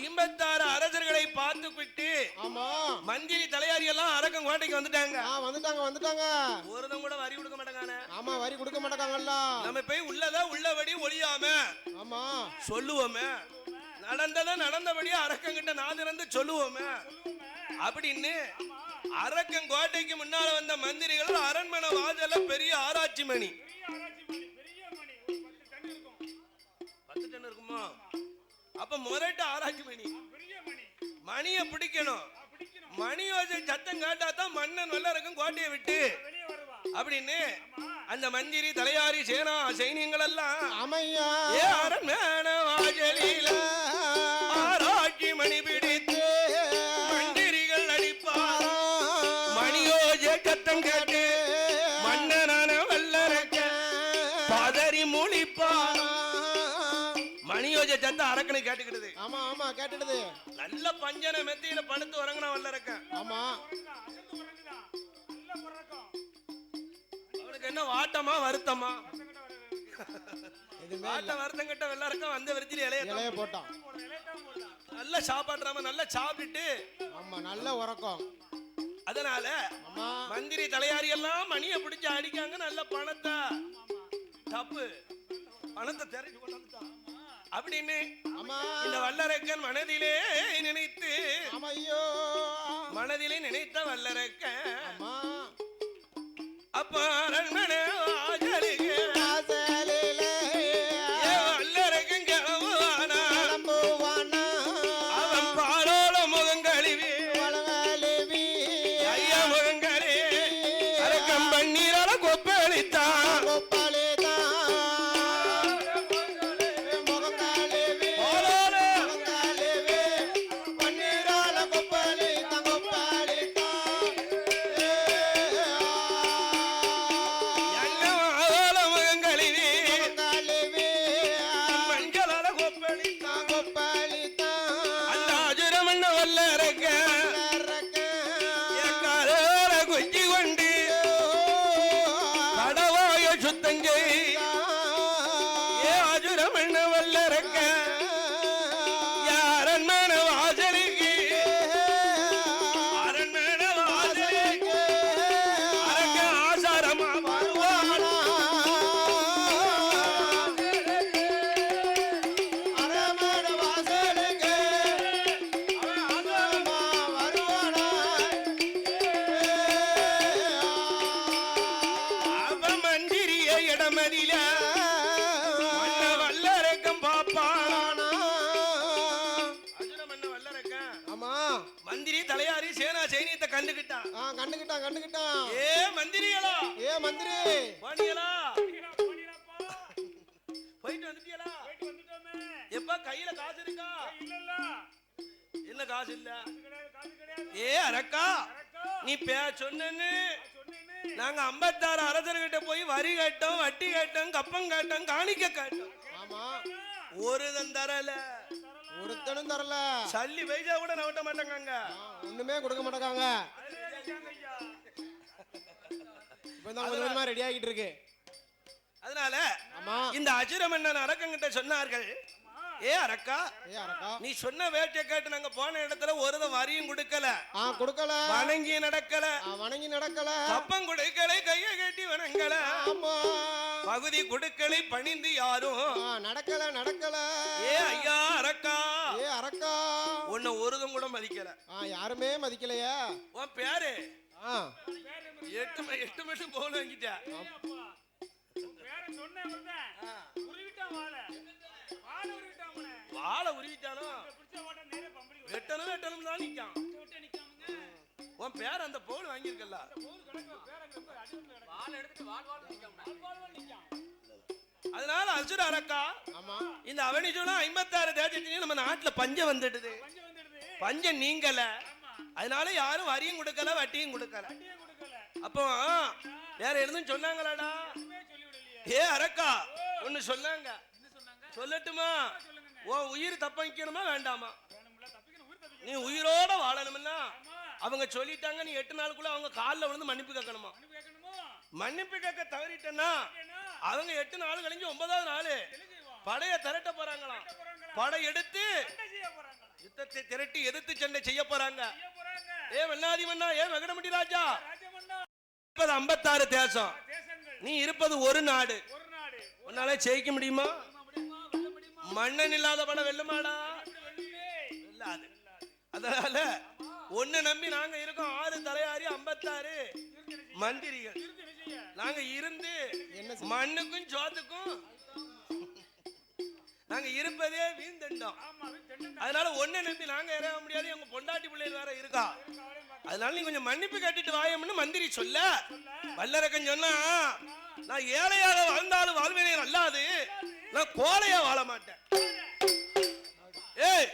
56 அரசர்களை பார்த்து விட்டு ஆமா மந்திரி தலையாரி எல்லாம் அரக்கம் கோட்டைக்கு வந்துட்டாங்க. வந்துட்டாங்க ஒருத்தன் கூட வரி கொடுக்க மாட்டாங்க. ஆமா வரி கொடுக்க மாட்டாங்கல்ல. நம்ம போய் உள்ளபடி ஒளியாம ஆமா சொல்லுவோமே, நடந்தபடி அரக்கங்கிட்ட நான் இருந்து சொல்லுவோமே அப்படின்னு அரக்கன் கோட்டைக்கு முன்னால வந்த மந்திரிகள் அரண்மனை வாசல்ல பெரிய ஆராய்ச்சி மணி 10 டன் இருக்குமா? அப்ப முரட்டு ஆராய்ச்சி மணியை பிடிக்கணும். மணியோசை சத்தம் காட்டா தான் மன்னன் வல்லரக்கன் கோட்டையை விட்டு அப்படின்னு அந்த மந்திரி தலையாரி சேனா சைனியங்கள் எல்லாம் அமையா அரண்மனை வாசலில ஆராய்ச்சி மணி பிடித்து மந்திரிகள் அடிப்பார். மணியோசை சத்தம் கேட்டு மன்னனான வல்லரக்கன் பதறி முழிப்பார். மணியோசை சத்தம் அரக்கனை கேட்டுக்கிட்டது. ஆமா கேட்டுடுது. நல்ல பஞ்சன மெத்தியில படுத்து உறங்கினா வல்லரக்கன். ஆமா அவனுக்கு என்ன வாட்டமா வருத்தமா? எதுவுமே வாட்ட வருத்தம் கட்ட வெள்ளரக்கன் வந்த விருத்தில இலைய போட்டான். நல்ல சாப்பாடுறாம நல்லா சாப்பிட்டுட்டு ஆமா நல்ல உறக்கம். அதனால ஆமா மந்திரி தலையாரி எல்லாம் மணியை பிடிச்சு அடிக்காங்க. நல்ல பணத்தை தப்பு பணத்தை திரட்டி கொண்டு வந்துட்டான் அப்படின்னு ஆமா இந்த வல்லரக்கன் மனதிலே நினைத்து ஆமையோ மனதிலே நினைத்த வல்லரக்கன் ஆமா அப்ப அரண்மனை வாசலுக்கு வாசலிலே வல்லரக்கன் கிளம்புவானா. கிளம்புவானா. அவன் பாலோட முகம் கழுவி வளவழுவி ஐயா முகம் கழுவி அரக்கம் பன்னீரால கொப்பளித்தான். கொப்பளிதான். முகம் கழுவி பாலோட முகம் கழுவி பன்னீரால கொப்பளித்தான். எண்ணமாவோட முகம் கழுவி கழுவி மண்களால கொப்பளித்தான். கொப்பளித்தான். அந்த அஜுரமண்ண வல்லரக்கன் எக்காரோட குச்சி கொண்டு கடவாய சுத்தஞ்சை அஜுரமண்ண வல்லரக்கன் அரண்மனை வாசலுக்கு அரண்மனை வாசலுக்கு அரக்க ஆசாரமா வருவானா. அரமண வாசலுக்கு ஆசாரமா வருவானா. அவ மந்திரிய இடமதில மன்ன வல்லரக்கம் பாப்பானா. அஜுரமண்ண வல்லரக்கன் ஆமா மந்திரி தலையாரி சேனா சைனியத்தை கண்டுகிட்டான். கண்டுக்கிட்டான். ஏ மந்திரிகளா ஏ மந்திரி போனீங்களா? போயிட்டு வந்துட்டீங்களா? எப்ப கையில காசு இருக்கா? என்ன காசு இல்ல? ஏ அரக்கா நீ சொன்னு நாங்க 56 அரசர்கிட்ட போய் வரி கேட்டோம், வட்டி கேட்டோம், கப்பம் கேட்டோம், காணிக்க கேட்டோம். ஆமா ஒருதன் தரல. ஒருத்தனும் தரல. சல்லி பைசா கூட நவட்ட மாட்டாங்க. ஒண்ணுமே கொடுக்க மாட்டாங்க. இப்பதான் கொஞ்சமா ரெடி ஆகிட்டு இருக்கு. அதனால ஆமா இந்த அஜுரமன்னன் அரக்கங்கிட்ட சொன்னார்கள், ஏ அரக்கா ஏ அரக்கா நீ சொன்ன வேட்டை கேட்டு நாங்க போன இடத்துல ஒரு வரியும் கொடுக்கல, கொடுக்கல, வணங்கி நடக்கல, வணங்கி நடக்கல, கப்பம் கொடுக்கலை, கையை கட்டி வணங்கல, ஆமா பகுதி கொடுக்கலை, பணிந்து யாரும் நடக்கல. ஏ ஐயா அரக்கா ஏ அரக்கா உன்னை ஒருதும் கூட மதிக்கல. யாருமே மதிக்கலையா? உன் பேரு 8 மட்டும் போல வாங்கிட்ட. வாழை உருவிட்டானோ வெட்டணும் தான் நிக்கான். உன் பேர் அந்த போல் வாங்கியிருக்கல. அதனால அசுர அரக்கா இந்த அவனிஜுனா 56 தேசத்திலையும் நம்ம நாட்டுல பஞ்சம் வந்துடுது. பஞ்சம் நீங்கல, அதனால யாரும் வரியும் கொடுக்கல, வட்டியும் கொடுக்கல. அப்போ வேற எதுவும் சொன்னாங்களாடா? ஏ அரக்கா ஒண்ணு சொன்னாங்க, சொல்லட்டுமா? உன் உயிர் தப்பிக்கணுமா வேண்டாமா? நீ உயிரோட வாழணும்னா அவங்க சொல்லிட்டாங்க, நீ 8 நாளுக்குள்ள அவங்க காலில் விழுந்து மன்னிப்பு கேட்கணுமா? மன்னிப்பு கேட்க தவறிட்டேன்னா அவங்க 8 நாள் கழிஞ்சு 9வது நாள் படைய திரட்ட போறாங்களாம். படை எடுத்து கூட்டத்தை திரட்டி எதிர்த்து சண்டை செய்ய போறாங்க. செய்ய போறாங்க. ஏ வெள்ளாதி மன்னா, ஏ வெங்கடமுடி ராஜா, ராஜமன்னா 56 தேசம், தேசங்கள், நீ இருப்பது ஒரு நாடு. ஒரு நாடு. உன்னால ஜெயிக்க முடியுமா? முடியுமா? வெல்ல முடியுமா? மன்னன் இல்லாத படம் வெல்லுமாடா? வெல்லுமே. வெல்லாது. அதனால ஒன்னு நம்பி நாங்க இருக்கோம். 6 தலையாரி 56 மந்திரிகள். இருந்து என்ன செய்ய? நாங்க இருந்து என்ன செய்ய? மண்ணுக்கும் சோத்துக்கும் நாங்க இருப்பதே வீந்தண்டம். ஆமா, அது தென்னந்தோப்பு. அதனால ஒன்ன நம்பி நாங்க இறங்க முடியாது. எங்க பொண்டாட்டி பிள்ளைகள் வேற இருக்கா. அவளையும் பார்க்க அதனால நீ கொஞ்சம் மன்னிப்பு கேட்டுட்டு வாயம்னு மந்திரி சொல்ல, வல்லரக்கன் சொன்னா, நான் ஏழையாக வாழ்ந்தாலும் வாழ்வேனே அல்லாது, நான் கோழையா வாழ மாட்டேன். ஏய்,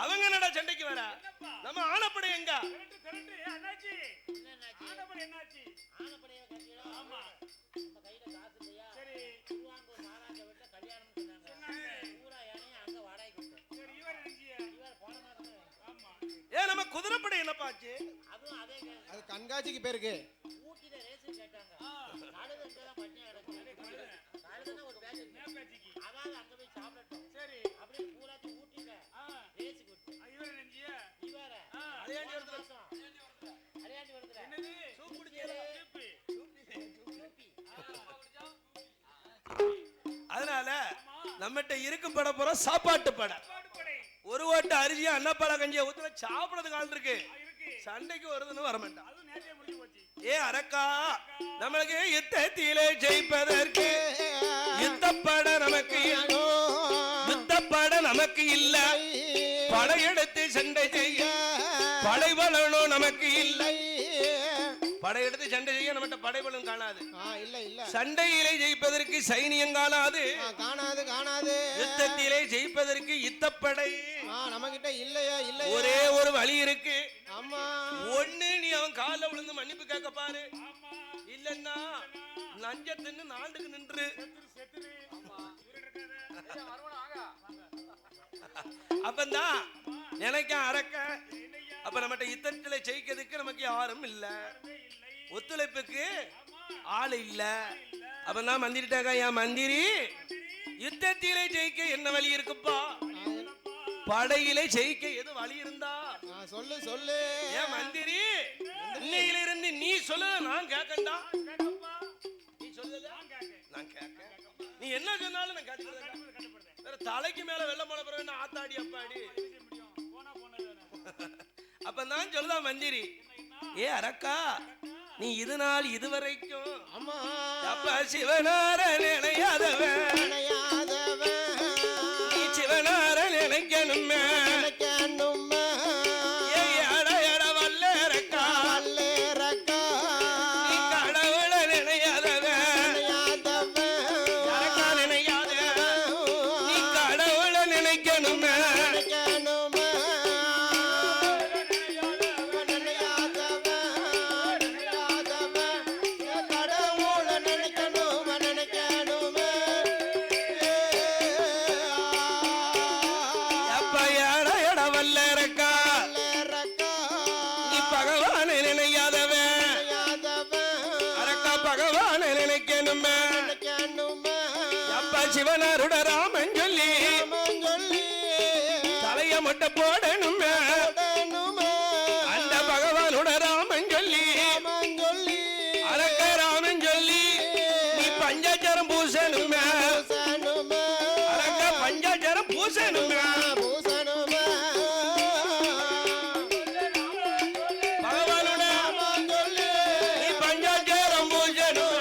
அவங்க என்னடா சண்டைக்கு வர? நம்ம ஆனப்படை எங்க? திரட்டு, திரட்டு. ஏ, அண்ணாச்சி. ஆனப்படை என்னாச்சு? ஆமா. சரி. சரி, இவர் என்ன செய்ய? ஆமா. ஏ, நம்ம குதிரைப்படை என்னப்பாச்சு? அது கண்காட்சிக்கு பேருக்கு. மேப்பாச்சிக்கு. சரி. இவர் என்ன செய்ய? என்னது? சூப்பு. அதனால நம்மகிட்ட இருக்கு பட போற சாப்பாட்டு படை. பாடுபடை. ஒரு ஓட்ட அரிசியா அன்னப்பழ கஞ்சியை ஊத்துல சாப்பிடறதுக்கு ஆள் இருக்கு. இருக்கு. சண்டைக்கு வருதுன்னு வர மாட்டான். அதுவும் நேற்றே முடிஞ்சு போச்சு. ஏ அரக்கா, நம்மளுக்கு யுத்தத்திலே ஜெயிப்பதற்கு யுத்தப்பட நமக்கு இல்ல, யுத்தப்பட நமக்கு இல்ல, படையெடுத்து சண்டை செய்ய படைபலனும் நமக்கு இல்ல. படையெடுத்து சண்டை செய்ய நம்மகிட்ட படைபலன் காணாது. இல்ல இல்ல. சண்டையிலே ஜெயிப்பதற்கு சைனியம் காணாது. காணாது காணாது. யுத்தத்திலே ஜெயிப்பதற்கு யுத்தப்படை நம்ம கிட்ட இல்லையா? இல்ல. ஒரே ஒரு வழி இருக்கு. ஆமா. ஒண்ணு, நீ அவன் காலில் விழுந்து மன்னிப்பு கேட்க பாரு. இல்லன்னா நஞ்ச தின்னு நாண்டுக்கு நின்று. செத்துரு. ஆமா. இவர் இருக்காரு. ஐயா மறுபடியும் வாங்க. அப்பந்தான் நினைக்க அரக்க. அப்ப நம்மகிட்ட யுத்தத்துல ஜெயிக்கிறதுக்கு நமக்கு யாரும் இல்ல, ஒத்துழைப்புக்கு ஆள் இல்ல. அப்பதான் மந்திரிட்டாங்க, என் மந்திரி யுத்தத்திலே ஜெயிக்க என்ன வழி இருக்குப்பா? படையிலே ஜெயிக்க எது வழி இருந்தா சொல்லு சொல்லு. ஏன் மந்திரி, இன்னையிலிருந்து நீ சொல்ல நான் கேட்கண்டா. நீ சொல்லல நான் கேட்க. நீ என்ன சொன்னாலும் நான் கேட்கிறேன். வேற தலைக்கு மேல வெள்ளம் போன பிறகு என்ன ஆத்தாடி அப்பாடி. அப்ப நான் சொல்லுதான் மந்திரி, ஏ அரக்கா, நீ இது நாள் இதுவரைக்கும் ஆமா அப்ப சிவனார நினையாதவன், நீ சிவனார நினைக்கணுமே. சிவனாருட ராமன் சொல்லி தலைய மொட்டை போடணுமே. அந்த பகவானுட ராமன் சொல்லி அரக்க ராமன் சொல்லி நீ பஞ்சாச்சாரம் பூசணுமே. அரக்க பஞ்சாச்சாரம் பூசணுமே. பகவானுட நீ பஞ்சாச்சாரம் பூசணும்.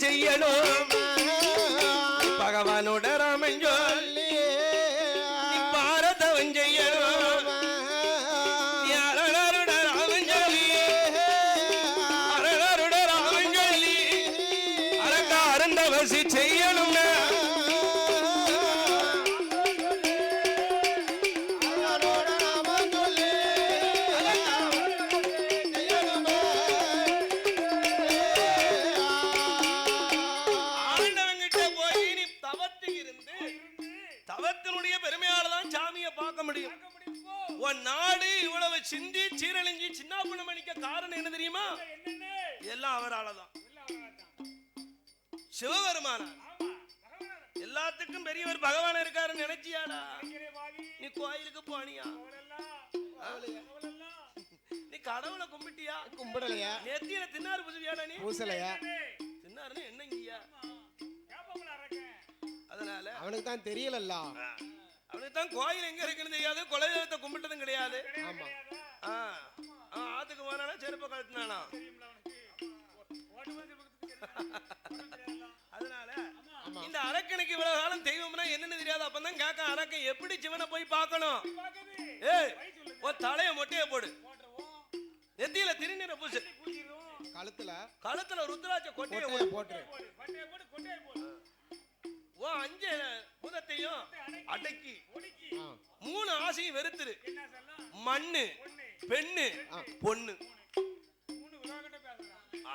செய்யணும் பகவானோட தவத்தில் இருந்து தவத்தினுடைய பெருமையால தான் சாமியை பார்க்க முடியும். உன் நாடு இவ்வளவு சிந்தி சீரழிஞ்சி சின்ன பண்ண மணிக்க காரணம் என்ன தெரியுமா? எல்லாம் அவராலதான். சிவபெருமானார் எல்லாத்துக்கும் பெரியவர் பகவான் இருக்காருன்னு நினைச்சியாடா? நீ கோயிலுக்கு போனியா? நீ கடவுளை கும்பிட்டியா? கும்பிடலையா? நெத்தியில தின்னாரு பூசலியாடா? நீ பூசலையா? தின்னாருன்னு என்னங்கய்யா? அதனால அவனுக்கு தான் தெரியலல்ல. அவனுக்கு தான் கோயில் எங்க இருக்குன்னு தெரியாது, குலதெய்வத்தை கும்பிட்டதும் கிடையாது. ஆமா. ஆத்துக்கு போனானா செருப்ப கழுத்துனானா? அதனால இந்த அரக்கனுக்கு இவ்வளவு காலம் தெய்வம்னா என்னன்னு தெரியாது. அப்பதான் கேட்க அரக்கன் எப்படி சிவனை போய் பார்க்கணும்? ஏய், ஒரு தலைய மொட்டைய போடு, நெத்தியில திருநீரை பூசு, கழுத்துல ருத்ராட்ச கொட்டைய போட்டு ஓ 5 பூதத்தையும் அடக்கி 3 ஆசையும் வெறுத்துரு. மண்ணு, பெண்ணு, பொண்ணு.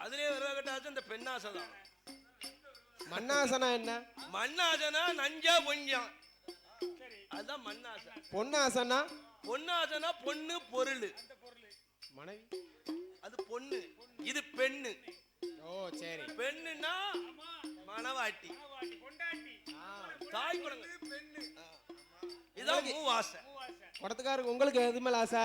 அதுலயே வெறுவாகட்டாச்சும் இந்த பெண்ணாசைதான். மண்ணாசனா என்ன? மண்ணாசனா நஞ்சா பொஞ்சம், அதுதான் மண்ணாசை. பொன்னாசனா? பொன்னாசனா பொண்ணு பொருள், மனைவி. அது பொண்ணு, இது பெண்ணு. ஓ சரி. பெண்ணுன்னா மணவாட்டி, தாய் குழந்தை. இதான் மூவாசை. குடத்துக்காரருக்கு உங்களுக்கு எது மேல ஆசை?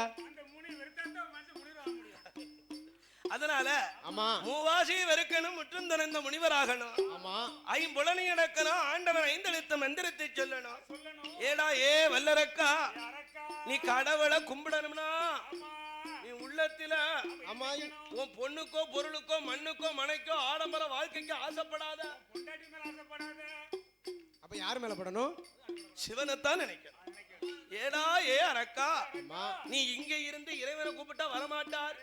அதனால ஆமா மூவாசியை வெறுக்கணும், முற்றும் துறந்த முனிவராகணும். ஆமா. ஐம்புலனை அடக்கணும், ஆண்டவன் 5 எழுத்து மந்திரத்தை சொல்லணும். ஏடா ஏ வல்லரக்கா, நீ கடவுளை கும்பிடணும்னா நீ உள்ளத்தில உன் பொண்ணுக்கோ பொருளுக்கோ மண்ணுக்கோ மனைக்கோ ஆடம்பர வாழ்க்கைக்கு ஆசைப்படாத. அப்ப யார் மேல படணும்? சிவனைத்தான் நினைக்கணும். ஏடா ஏ அரக்கா, நீ இங்க இருந்து இறைவனை கூப்பிட்டா வரமாட்டார்.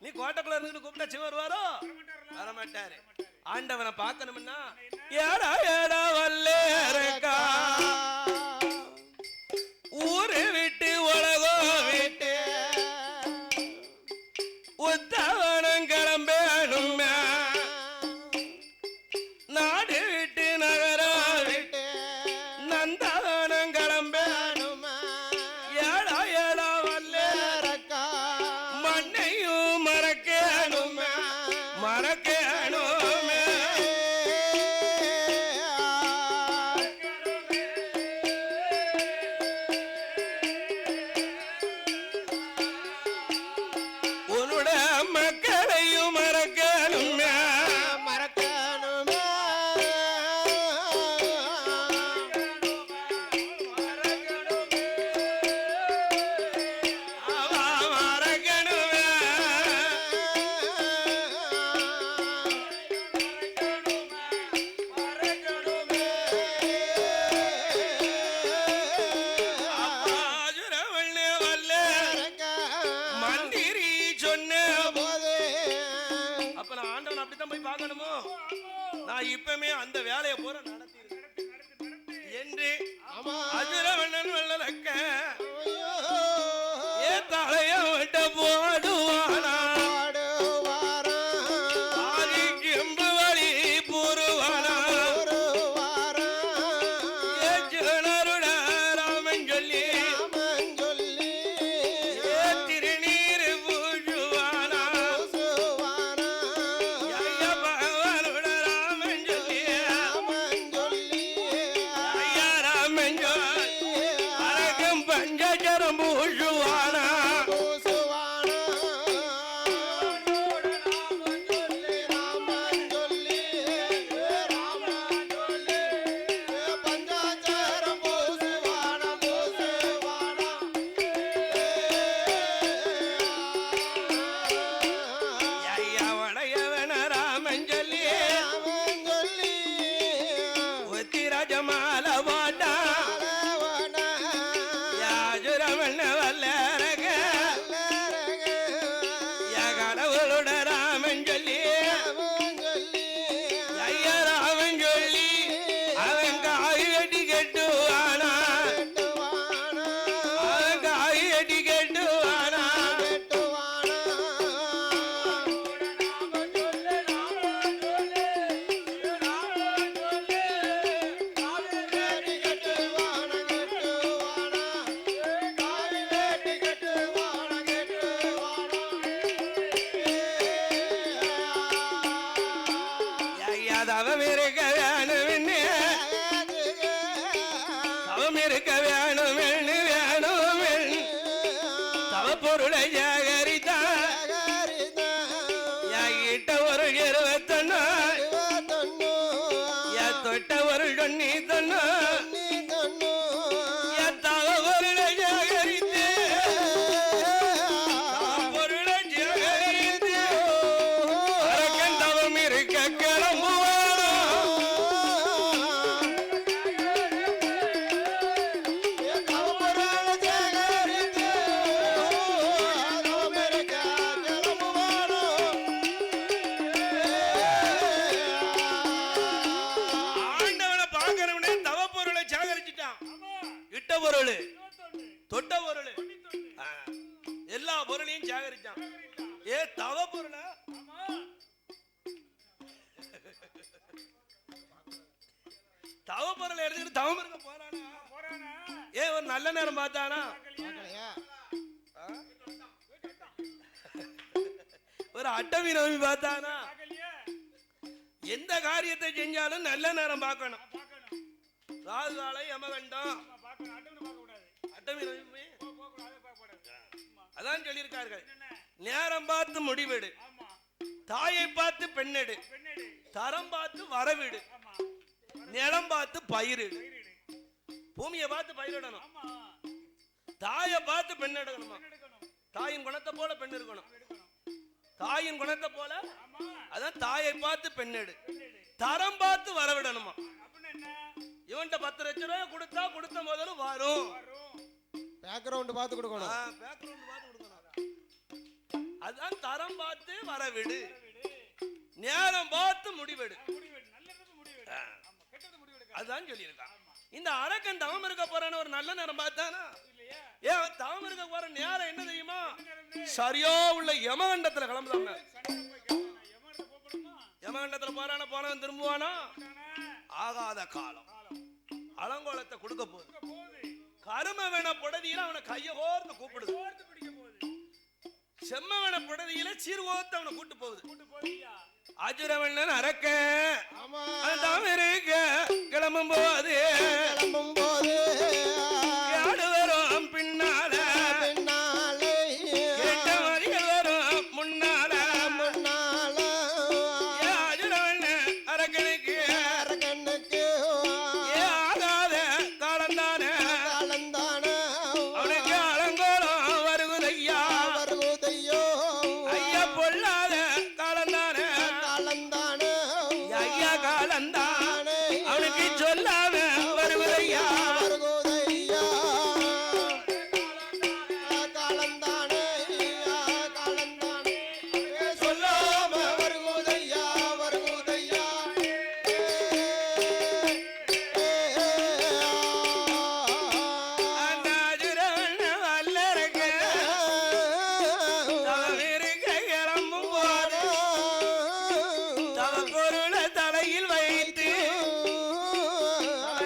நீ கோட்டைக்குள்ள இருந்து கூப்பிட்டா சிவன் வருவாரோ? வரமாட்டாரு. ஆண்டவனை பார்க்கணும்னா ஏடா ஏடா வல்லே அரக்கா, ஊரை விட்டு உலகோ விட்டு உத்தவனம் கிளம்பேனும், நாடு விட்டு நகரம் விட்டு நந்தவனம் கிளம்பேனும். ஏடா ஏடா வல்லே அரக்கா, மண்ணையும் மறக்கேனும் மறக்கேனும். இப்பமே அந்த வேலையை போற நடத்தி என்று அஜுரவண்ணன் வல்லரக்க ஏ தலைய விட்ட போடுவானா, ஆதிக்கு எம்பு வழி பூருவானா, ஏச்சுனருட ராமன் சொல்லி ஏ திருநீர் பூஜுவானா, வேணும் தவம் இருக்க வேணும் வேணும் தவ பொருளை சேகரித்தான் என்கிட்ட ஒரு 21 என் தொட்ட ஒரு 91 என் தவ பொருளை சேகரித்து பொருளை சேகரித்து அரக்கன் தவம் இருக்க கிளம்புவானோ ஆண்டவனை பார்க்கறவனே தவ பொருளை சேகரிச்சுட்டான். இட்ட பொருள், தொட்ட பொருள், எல்லா பொருளையும் சேகரிச்சான். ஏ தவ பொருள தவ பொருளை எடுத்துக்கிட்டு தவம் இருக்க போறானா? ஏ ஒரு நல்ல நேரம் பார்த்தானா? ஒரு அட்டமி நோம்பி பார்த்தானா? எந்த காரியத்தை செஞ்சாலும் நல்ல நேரம் பார்க்கணும். ராகு காலை யமகண்டம் அட்டமி நோம்பி அதான் சொல்லியிருக்கார்கள். நேரம் பார்த்து முடிவெடு, தாயை பார்த்து பெண்ணெடு, தரம் பார்த்து வரவிடு, நிலம் பார்த்து பயிரிடு. பூமியை பார்த்து பயிரிடணும், தாயை பார்த்து பெண் எடுக்கணுமா? தாயின் குணத்தை போல பெண் இருக்கணும். தாயின் குணத்தை போல அதான் தாயை பார்த்து பெண்ணெடு, தரம் பார்த்து வரவிடணுமா? இவன்ட்ட 10 லட்சம் ரூபாய் கொடுத்தா கொடுத்த முதல்ல வரும். பேக்ரவுண்ட் பார்த்து கொடுக்கணும். பேக்ரவுண்ட் பார்த்து கொடுக்கணும். அதான் தரம் பார்த்து வரவிடு, நேரம் பார்த்து முடிவெடு. அதான் சொல்லியிருக்கான். இந்த அரக்கன் தவம் இருக்க போறான ஒரு நல்ல நேரம் பார்த்தானா? ஏன் தவம் இருக்க போற நேரம் என்ன தெரியுமா? சரியா உள்ள யமகண்டத்துல கிளம்புறாங்க. யமகண்டத்துல போறான போனவன் திரும்புவானா? ஆகாத காலம் அலங்கோலத்தை கொடுக்க போகுது. கருமவன புடதியில அவனை கைய கோர்த்து கூப்பிடுது. செம்மவன புடதியில சீர்கோத்து அவனை கூட்டு போகுது. அஜுரவண்ணன் அரக்க தவம் இருக்க கிளம்பும் போது ஆடு வரும் பின்னால, கேட்ட மதிகள் வரும் முன்னால. அஜுரவண்ணன் அரக்கனுக்கு ஆகாத காலந்தானே, அவனுக்கு அலங்கோலம் வருகுதையா. ஐயா பொல்லாத காலந்தானே, ஐயா காலந்தான் அவனுக்கு சொல்லாம வருவதையா. அந்த அஜுரவண்ணன் வல்லரக்க தவம் இருக்க கிளம்பும் போது தவ பொருளை தலையில் வைத்து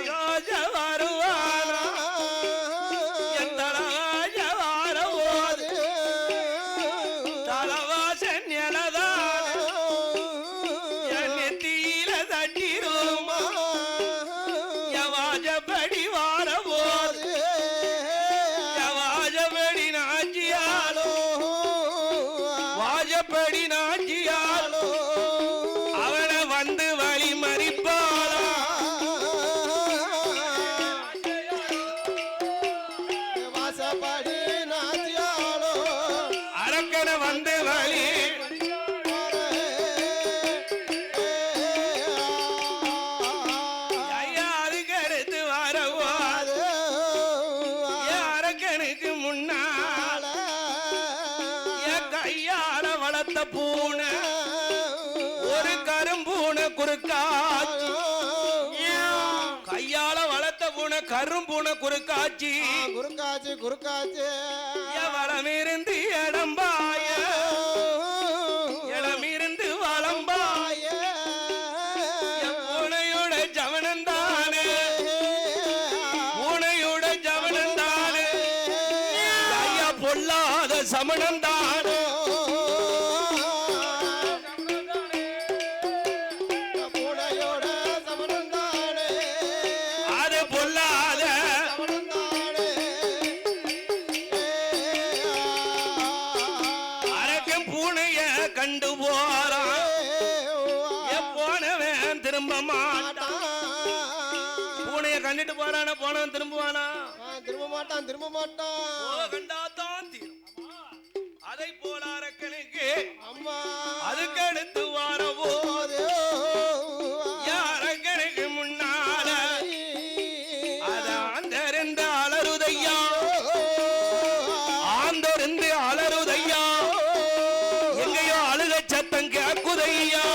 யோஜ வருவானா? என் தலவாஜ வார போது தலவாசன் எனதான் என் நெத்தியில தட்டிருமா? என் வாஜப்படி வார போது என் வாஜப்படி நாச்சியாலோ, வாஜப்படி நாச்சியாலோ அவனை வந்து வழி மறிப்பாளா? அரக்கனை வந்து வழி ஐயா அதுக்கு அடுத்து வரவோ என் அரக்கனுக்கு முன்னால என் கையால வளர்த்த பூனை ஒரு கரும்பூனை குறுக்காச்சு. கையால வளர்த்த பூனை கரும்பூனை குறுக்காச்சு. குறுக்காச்சு வளமிருந்து இடம்பாய, இடமிருந்து வளம்பாய பூனையோட ஜவனந்தானே, பூனையோட ஜவனந்தானே ஐயா பொல்லாத சமணந்தானே. பூனையோட கண்டுட்டு போறானா போனவன் திரும்புவானா திரும்ப மாட்டான் திரும்ப மாட்டான் கண்டாதான் தீரும் அதை போல அரக்கனுக்கு அம்மா அதுக்கு அடுத்து வாரவோ அரக்கனுக்கு முன்னால அது ஆந்தறிந்து அலறுதையா ஆந்தறிந்து அலறுதையா எங்கேயோ அழுக சத்தம் கேக்குதையா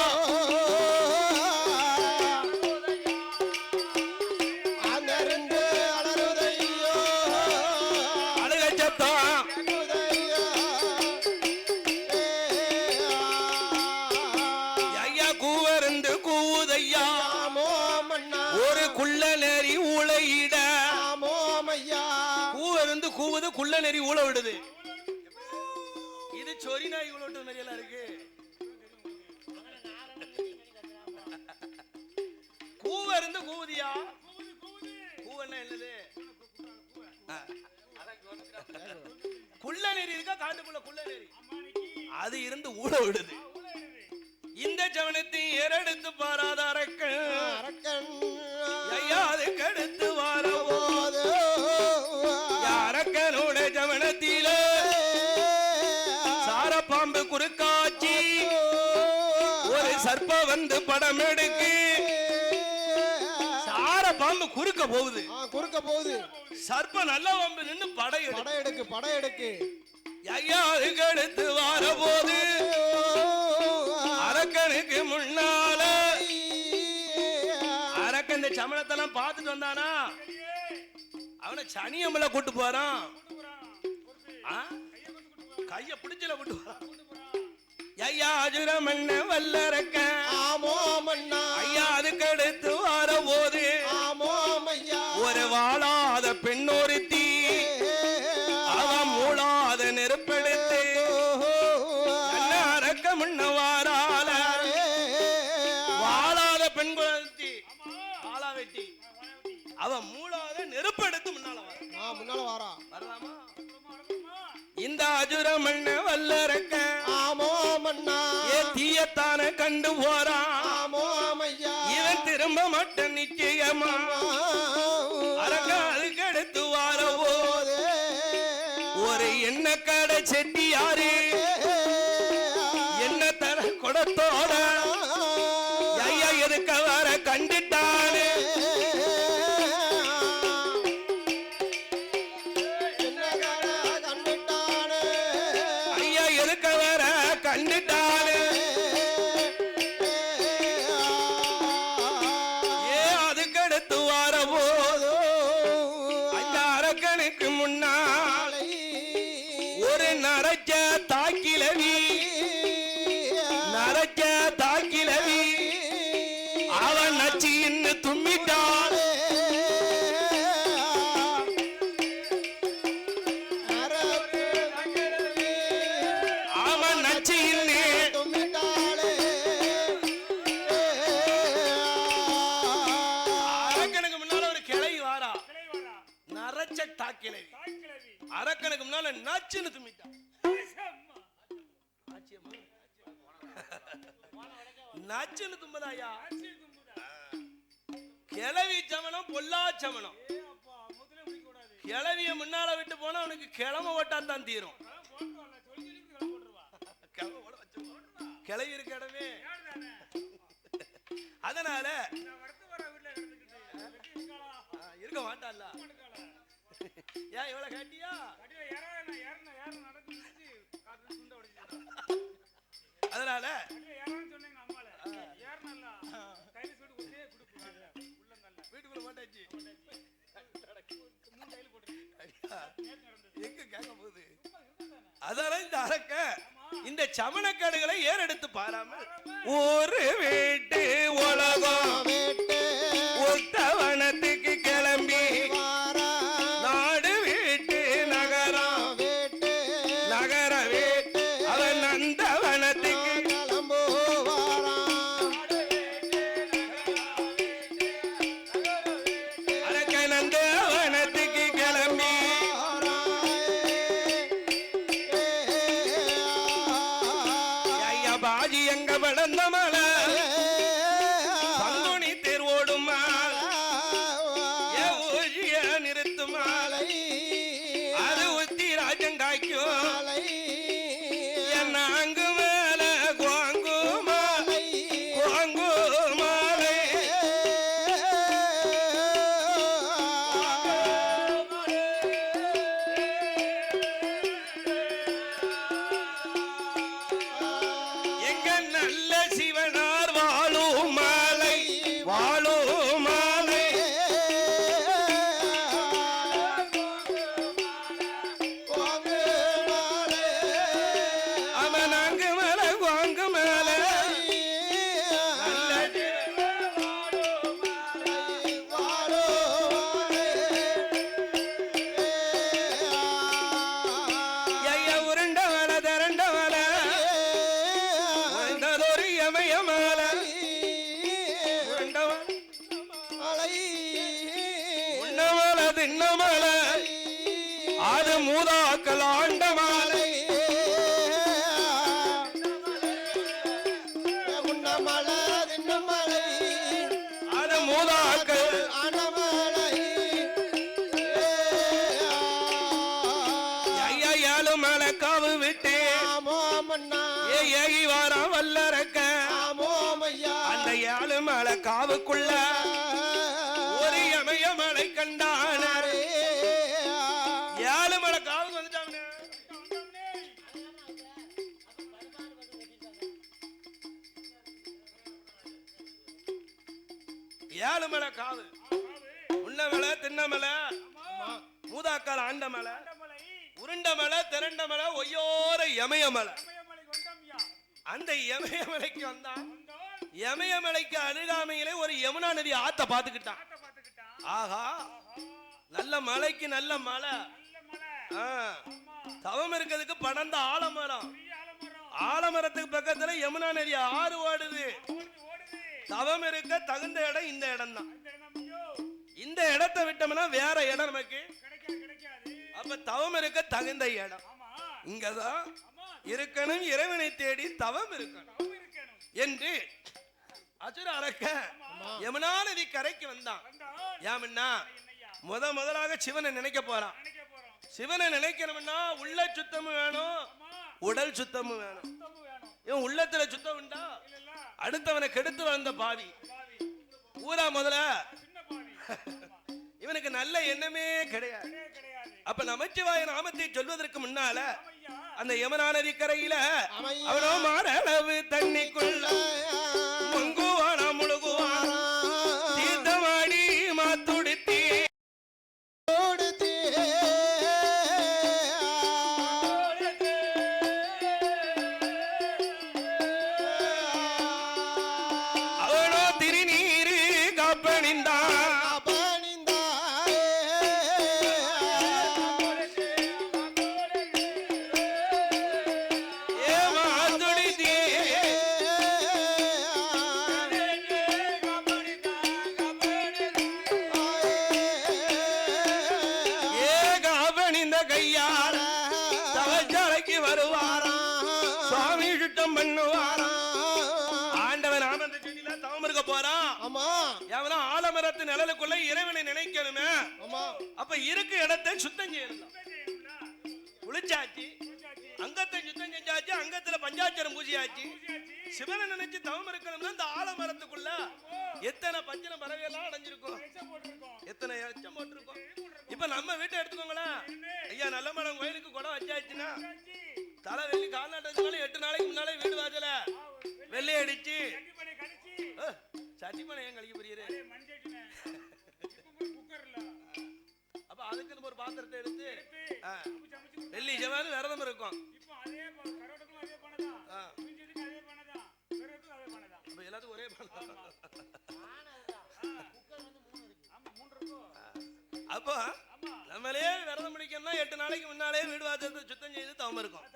குள்ள நெறி ஊழ விடுது இது சொரி நாய் ஊழட்டு மாதிரியெல்லாம் இருக்கு கூவ இருந்து கூவுதியா கூவன்னா என்னது குள்ள நெறி இருக்கா காட்டுக்குள்ள குள்ள நெறி அது இருந்து ஊழ விடுது இந்த ஜவனத்தை ஏறெடுத்து பாராத அரக்கன் ஐயா அதுக்கு அடுத்து வாரவோ அரக்கனோட ஜவனத்தில சார பாம்பு குறுக்காட்சி ஒரு சர்ப்ப வந்து படம் எடுக்கு சார பாம்பு குறுக்க போகுது சர்ப்ப நல்ல பாம்பு நின்று படம் எடுக்கு ஐயா அதுக்கு அடுத்து வார போது அரக்கனுக்கு முன்னால அரக்கன் இந்த சமணத்தெல்லாம் பார்த்துட்டு வந்தானா அவனை சனியம்மல கூட்டு போறான் கைய பிடிச்சல கூட்டு போறான் ஐயா அஜுரமண்ண வல்லரக்க ஐயா அதுக்கு அடுத்து வர போது ஒரு வாழாத பெண்ணொருத்தி அவன் மூளாத நெருப்பெடுத்து அரக்க முன்ன வாரால வாழாத பெண் குழந்தை ஆளா வெட்டி அவன் மூளாத நெருப்பெடுத்து முன்னால வாரா வரலாமா இந்த அஜுரமண்ண வல்லரக்க தீயத்தான கண்டு போறான் இவன் திரும்ப மாட்டான் நிச்சயமா அரக்க அதுக்கு அடுத்து வாரவோ ஒரு எண்ண கடை செட்டி யாரு என்ன தர கொடத்தோட ஐயா எதுக்க வர கண்டுட்டானே அவன் நச்சு இன்னும் தும்மிட்டான் அவன் நச்சு அரக்கனுக்கு முன்னால ஒரு கிளவி வாரா நரச்ச தாக்கிளவி அரக்கனுக்கு முன்னால நச்சுன்னு தும்மிட்டான் நச்சுன்னு தும்பதாயா கிளவி சமணம் பொல்லா சமணம் கிளவிய முன்னால விட்டு போனா அவனுக்கு கிளம்ப ஓட்டாத்தான் தீரும் கிளவி இருக்க இடமே அதனால இருக்க மாட்டான்ல ஏன் இவ்வளவு கேட்டியா அதனால வீட்டுக்குள்ள போட்டாச்சு எங்க கேட்க போகுது அதனால இந்த அரக்க இந்த சமணக்காடுகளை ஏறெடுத்து பாராமல் ஒரு வீட்டு உலகம் ஒத்தவனத்துக்கு கிளம்பி நாடு வீட்டு நகரம் நகர வீட்டு அவன் நந்தவனத்துக்கு பாஜி எங்க வளர்ந்த மலை பங்குனி தேர்வோடு மலை உண்ணமலை திண்ணமலை அது மூதாக்கள் ஆண்ட மாலை உண்ணமலை திண்ணமலை அது மூதாக்கள் ஆனமலை ஐயா ஏழு மலை காவு விட்டு ஆமோமண்ணா ஏகி வாரம் வல்லறக்க ஆமோமையா அந்த ஏழு மலை காவுக்குள்ள ஒரு இமய மலை கண்டான ஏழு மலை காவுக்கு வந்துட்டாங்க ஏழு மலை காவு உண்ண மலை திண்ண மலை மூதாக்கால் ஆண்ட மலை உருண்ட மலை திரண்ட மலை ஒய்யோர இமய மலை அந்த இமயமலைக்கு வந்தான் இமயமலைக்கு அருகாமையிலே ஒரு யமுனா நதி ஆத்த பாத்துக்கிட்டான் ஆஹா நல்ல மலைக்கு நல்ல மலை தவம் இருக்கிறதுக்கு படர்ந்த ஆலமரம் ஆலமரத்துக்கு பக்கத்துல யமுனா நதி ஆறு ஓடுது தவம் இருக்க தகுந்த இடம் இந்த இடம் தான் இந்த இடத்தை விட்டோம்னா வேற இடம் நமக்கு அப்ப தவம் இருக்க தகுந்த இடம் இங்கதான் இருக்கணும் இறைவனை தேடி தவம் இருக்கணும் என்று அசுர அரக்க யமுனா நதி கரைக்கு வந்தான் ஏமன்னா முதலாக சிவனை நினைக்க போறான் சிவனை நினைக்கணும்னா உள்ள சுத்தமும் வேணும் உடல் சுத்தமும் வேணும் இவன் உள்ளத்துல சுத்தம் உண்டா அடுத்தவனை கெடுத்து வளர்ந்த பாவி ஊரா முதல்ல இவனுக்கு நல்ல எண்ணமே கிடையாது அப்ப நமச்சிவாய நாமத்தை சொல்வதற்கு முன்னால அந்த யமுனா நதி கரையில அவனோ மாறளவு தண்ணிக்குள்ள முங்குவானா முழுகுவானா தீர்த்தமாடி மாத்துடுத்தி அவனோ திருநீரு காப்பணிந்தான் நிழலுக்குள்ள இறைவனை நினைக்கணுமே அப்ப இருக்க இடத்தை சுத்தம் செய்யணும் குளிச்சாச்சு அங்கத்தை சுத்தம் செஞ்சாச்சு அங்கத்துல பஞ்சாட்சரம் பூஜையாச்சு சிவனை நினைச்சு தவம் இருக்கணும்னா இந்த ஆலமரத்துக்குள்ள எத்தனை பச்சனை பறவையெல்லாம் அடைஞ்சிருக்கும் எத்தனை எச்சம் போட்டிருக்கோம் இப்ப நம்ம வீட்டை எடுத்துக்கோங்களேன் ஐயா நல்ல மடம் கோயிலுக்கு குடம் வச்சாச்சுன்னா தலை வெள்ளி கால்நாட்டதுனால 8 நாளைக்கு முன்னாலே வீடு வாசல வெள்ளை அடிச்சு சட்டி பண்ண ஏன் கழிக்க புரியுது அப்ப அதுக்கு ஒரு பாத்திரத்தை எடுத்து வெள்ளி செவ்வாய் விரதம் இருக்கும் எல்லாத்துக்கும் ஒரே அப்போ நம்மளே விரதம் முடிக்கணும்னா 8 நாளைக்கு முன்னாலே வீடு வாசத்தை சுத்தம் செய்து தவம் இருக்கும்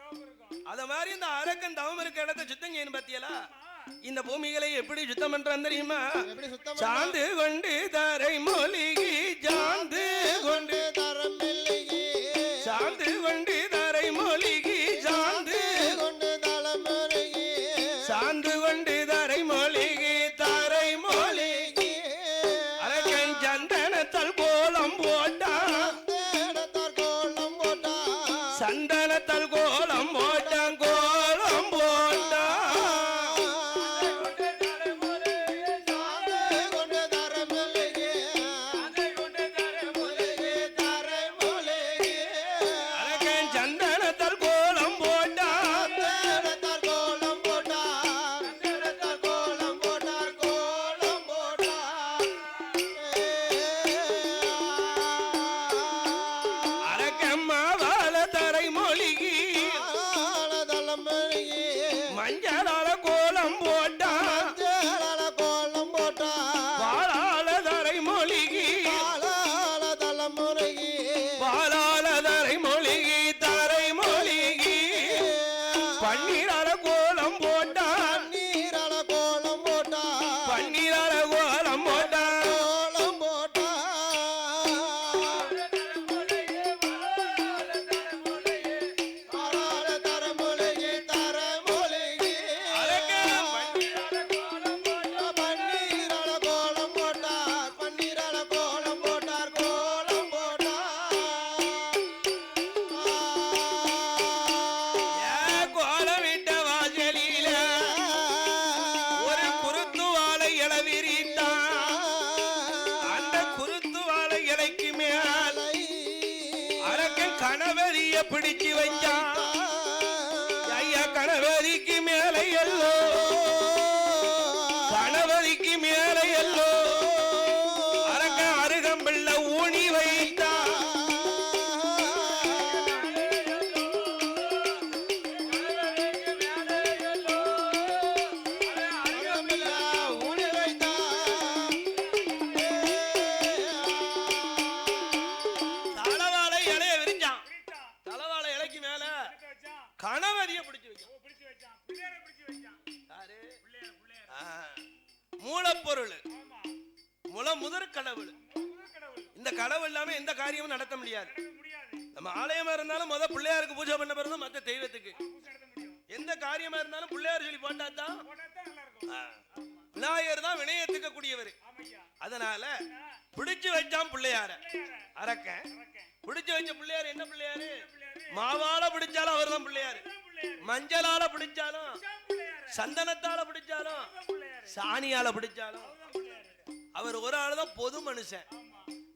அத மாதிரி இந்த அரக்கன் தவம் இருக்க இடத்தை சுத்தம் செய்யணும் பத்தியலா இந்த பூமிகளை எப்படி சுத்தம் பண்றான் தெரியுமா சாந்து கொண்டு தரை மொழிகி சாந்து கொண்டு தரம் சாந்து கொண்டு தரை மொழிகி சாந்து கொண்டு தலைமொழிகி சாந்து கொண்டு தரை மொழிகி தரை மொழிகி அரக்கன் சந்தனத்தால் கோலம் போட்டான் சந்தனத்தால் கோலம் போட்டான் கோலம் போட்டான் கணவதிய பிடிச்சு வைச்சான் ஐயா கணவதிக்கு மேலே எல்லோ கணவதிக்கு மேலே எல்லோ அரக்க அருகம்பிள்ள ஊனி வைத்தான் தலவாழை இலைய விரிஞ்சான் தலவாழை இலைக்கு மேல கணவதிய பிடிச்சு வைச்சான் மூலப்பொருள் முதற் கடவுள் இந்த கடவுள் இல்லாம எந்த காரியமும் நடத்த முடியாது நம்ம ஆலயமா இருந்தாலும் முத பிள்ளையாருக்கு பூஜை பண்ண பிறகு மத்த தெய்வத்துக்கு எந்த காரியமா இருந்தாலும் பிள்ளையார் சொல்லி போட்டாதான் விநாயகர் தான் வினயத்துக்க கூடியவர் அதனால பிடிச்சு வச்சான் பிள்ளையார அரக்க பிடிச்சு வச்ச பிள்ளையார் என்ன பிள்ளையாரு மாவால பிடிச்சாலும் அவர் தான் பிள்ளையாரு மஞ்சளால பிடிச்சாலும் சந்தனத்தால பிடிச்சாலும் சாணியால பிடிச்சாலும் அவர் ஒரு ஆள் தான் பொது மனுஷன்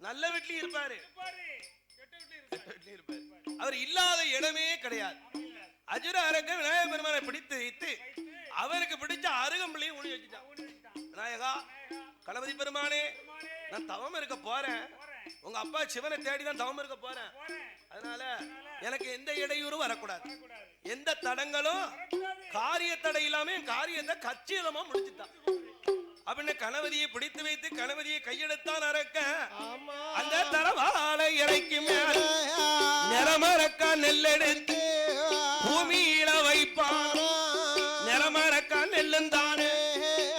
நல்ல வீட்லயும் இருப்பாரு அவர் இல்லாத இடமே கிடையாது அஜுர அரக்க விநாயகர் பெருமானை பிடித்து வைத்து அவருக்கு பிடிச்ச அருகம்பிள்ளையும் ஊனி வச்சுட்டான் விநாயகா கணபதி பெருமானே நான் தவம் இருக்க போறேன் உங்க அப்பா சிவனை தேடிதான் தவம் இருக்க போறேன் அதனால எனக்கு எந்த இடையூறும் வரக்கூடாது எந்த தடங்களும் காரிய தடை இல்லாம என் காரியத்தை கச்சிதமா முடிச்சுட்டான் அப்படின்னு கணவதியை பிடித்து வைத்து கணவதியை கையெடுத்தான் அரக்க அந்த தரவாழை இறைக்கு மேல நிறமரக்கா நெல்லெடுத்து பூமியில வைப்பான் நிறமரக்கா நெல்லுந்தானே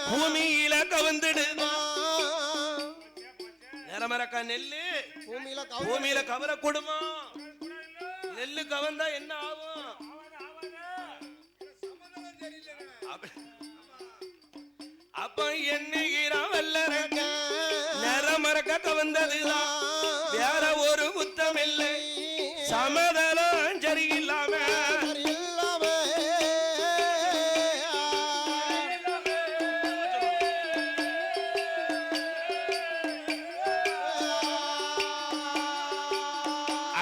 பூமியில கவர்ந்துடுதான் நிறமரக்கா நெல்லு பூமியில கவர கொடுமா நெல்லு கவர்ந்தா என்ன ஆகும் அப்ப என்னைகிறான் வல்லரக்க நிறமரக்க கவர்ந்ததுதான் வேற ஒரு குத்தம் இல்லை சமதளம் சரியில்லாம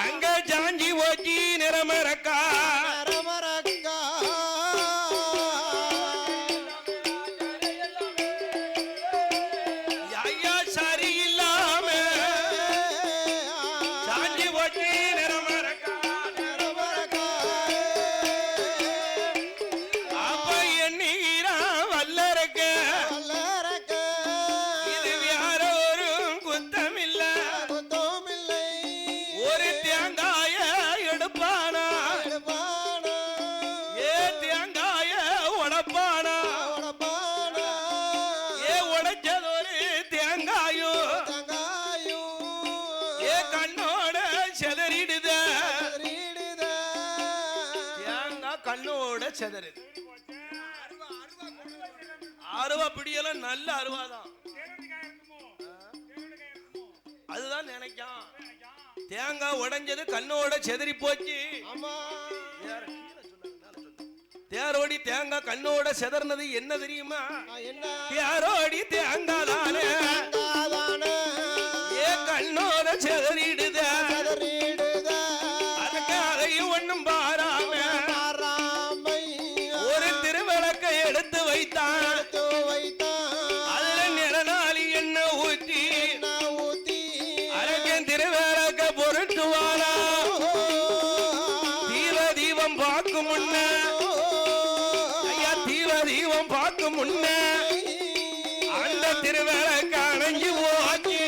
அங்க ஜாஞ்சி ஓச்சி நிறமரக்கா கண்ணோட செதறுது அருவா பிடியெல்லாம் நல்ல அருவாதான் அதுதான் நினைக்கான் தேங்காய் உடைஞ்சது கண்ணோட செதறி போச்சு தேரோடி தேங்காய் கண்ணோட செதறினது என்ன தெரியுமா தேரோடி தேங்காய் ஏ கண்ணோட செதறிடுத அதுக்கு அதையும் ஒண்ணும் பாராம ஒரு திருவிளக்கை எடுத்து வைத்தான் அதுல நிறநாளி என்ன ஊற்றி அரக்கன் திருவிளக்க பொருட்டுவானா தீபம் பார்க்கும் முன்ன ஐயா தீபம் பார்க்கும் முன்ன அந்த திருவிளக்க அணைஞ்சு போச்சு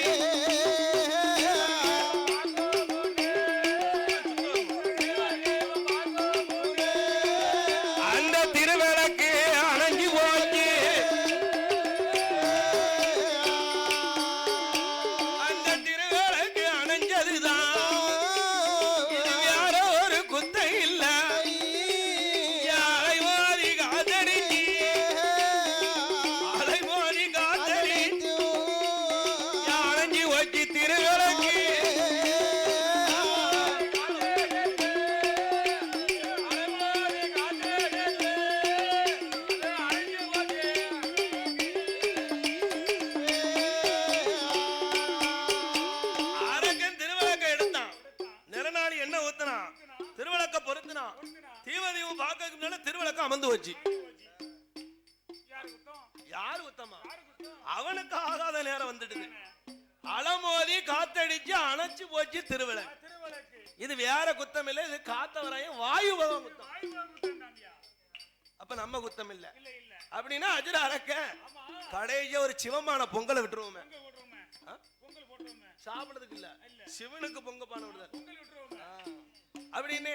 விளக்கு அமர்ந்து வச்சு யாரு குத்தம்? யாரு உத்தமா யாரு குத்தம்? அவனுக்கு ஆகாத நேரம் வந்துடுது அலமோதி காத்தடிச்சு அணைச்சு போச்சு திருவிளக்கு திருவிளக்கு. இது வேற குத்தம் இல்ல இது காத்தவரையும் வாயு பகவான் குத்தம் வாய்ப்பு குத்தம் தான்யா. அப்ப நம்ம குத்தம் இல்ல இல்ல இல்ல. அப்படின்னா அஜர அரக்க ஆமா. கடைசியா ஒரு சிவமான பொங்கலை விட்டுருவோமே பொங்கல் போட்டுருவோமே. ஆ? பொங்கல் போட்டுருவோமே. சாப்பிடுறதுக்கு இல்ல சிவனுக்கு பொங்க பானை விடுதல் பொங்கல் விட்டுருவோமே. அப்படின்னு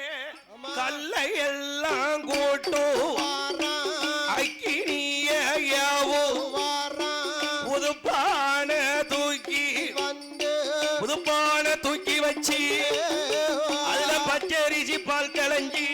கல்லை எல்லாம் கூட்டும் வாரான் அக்கினியாவோ வாரான் புதுப்பான தூக்கி வந்து புதுப்பான தூக்கி வச்சு அதுல பச்சரிசி பால் கலஞ்சி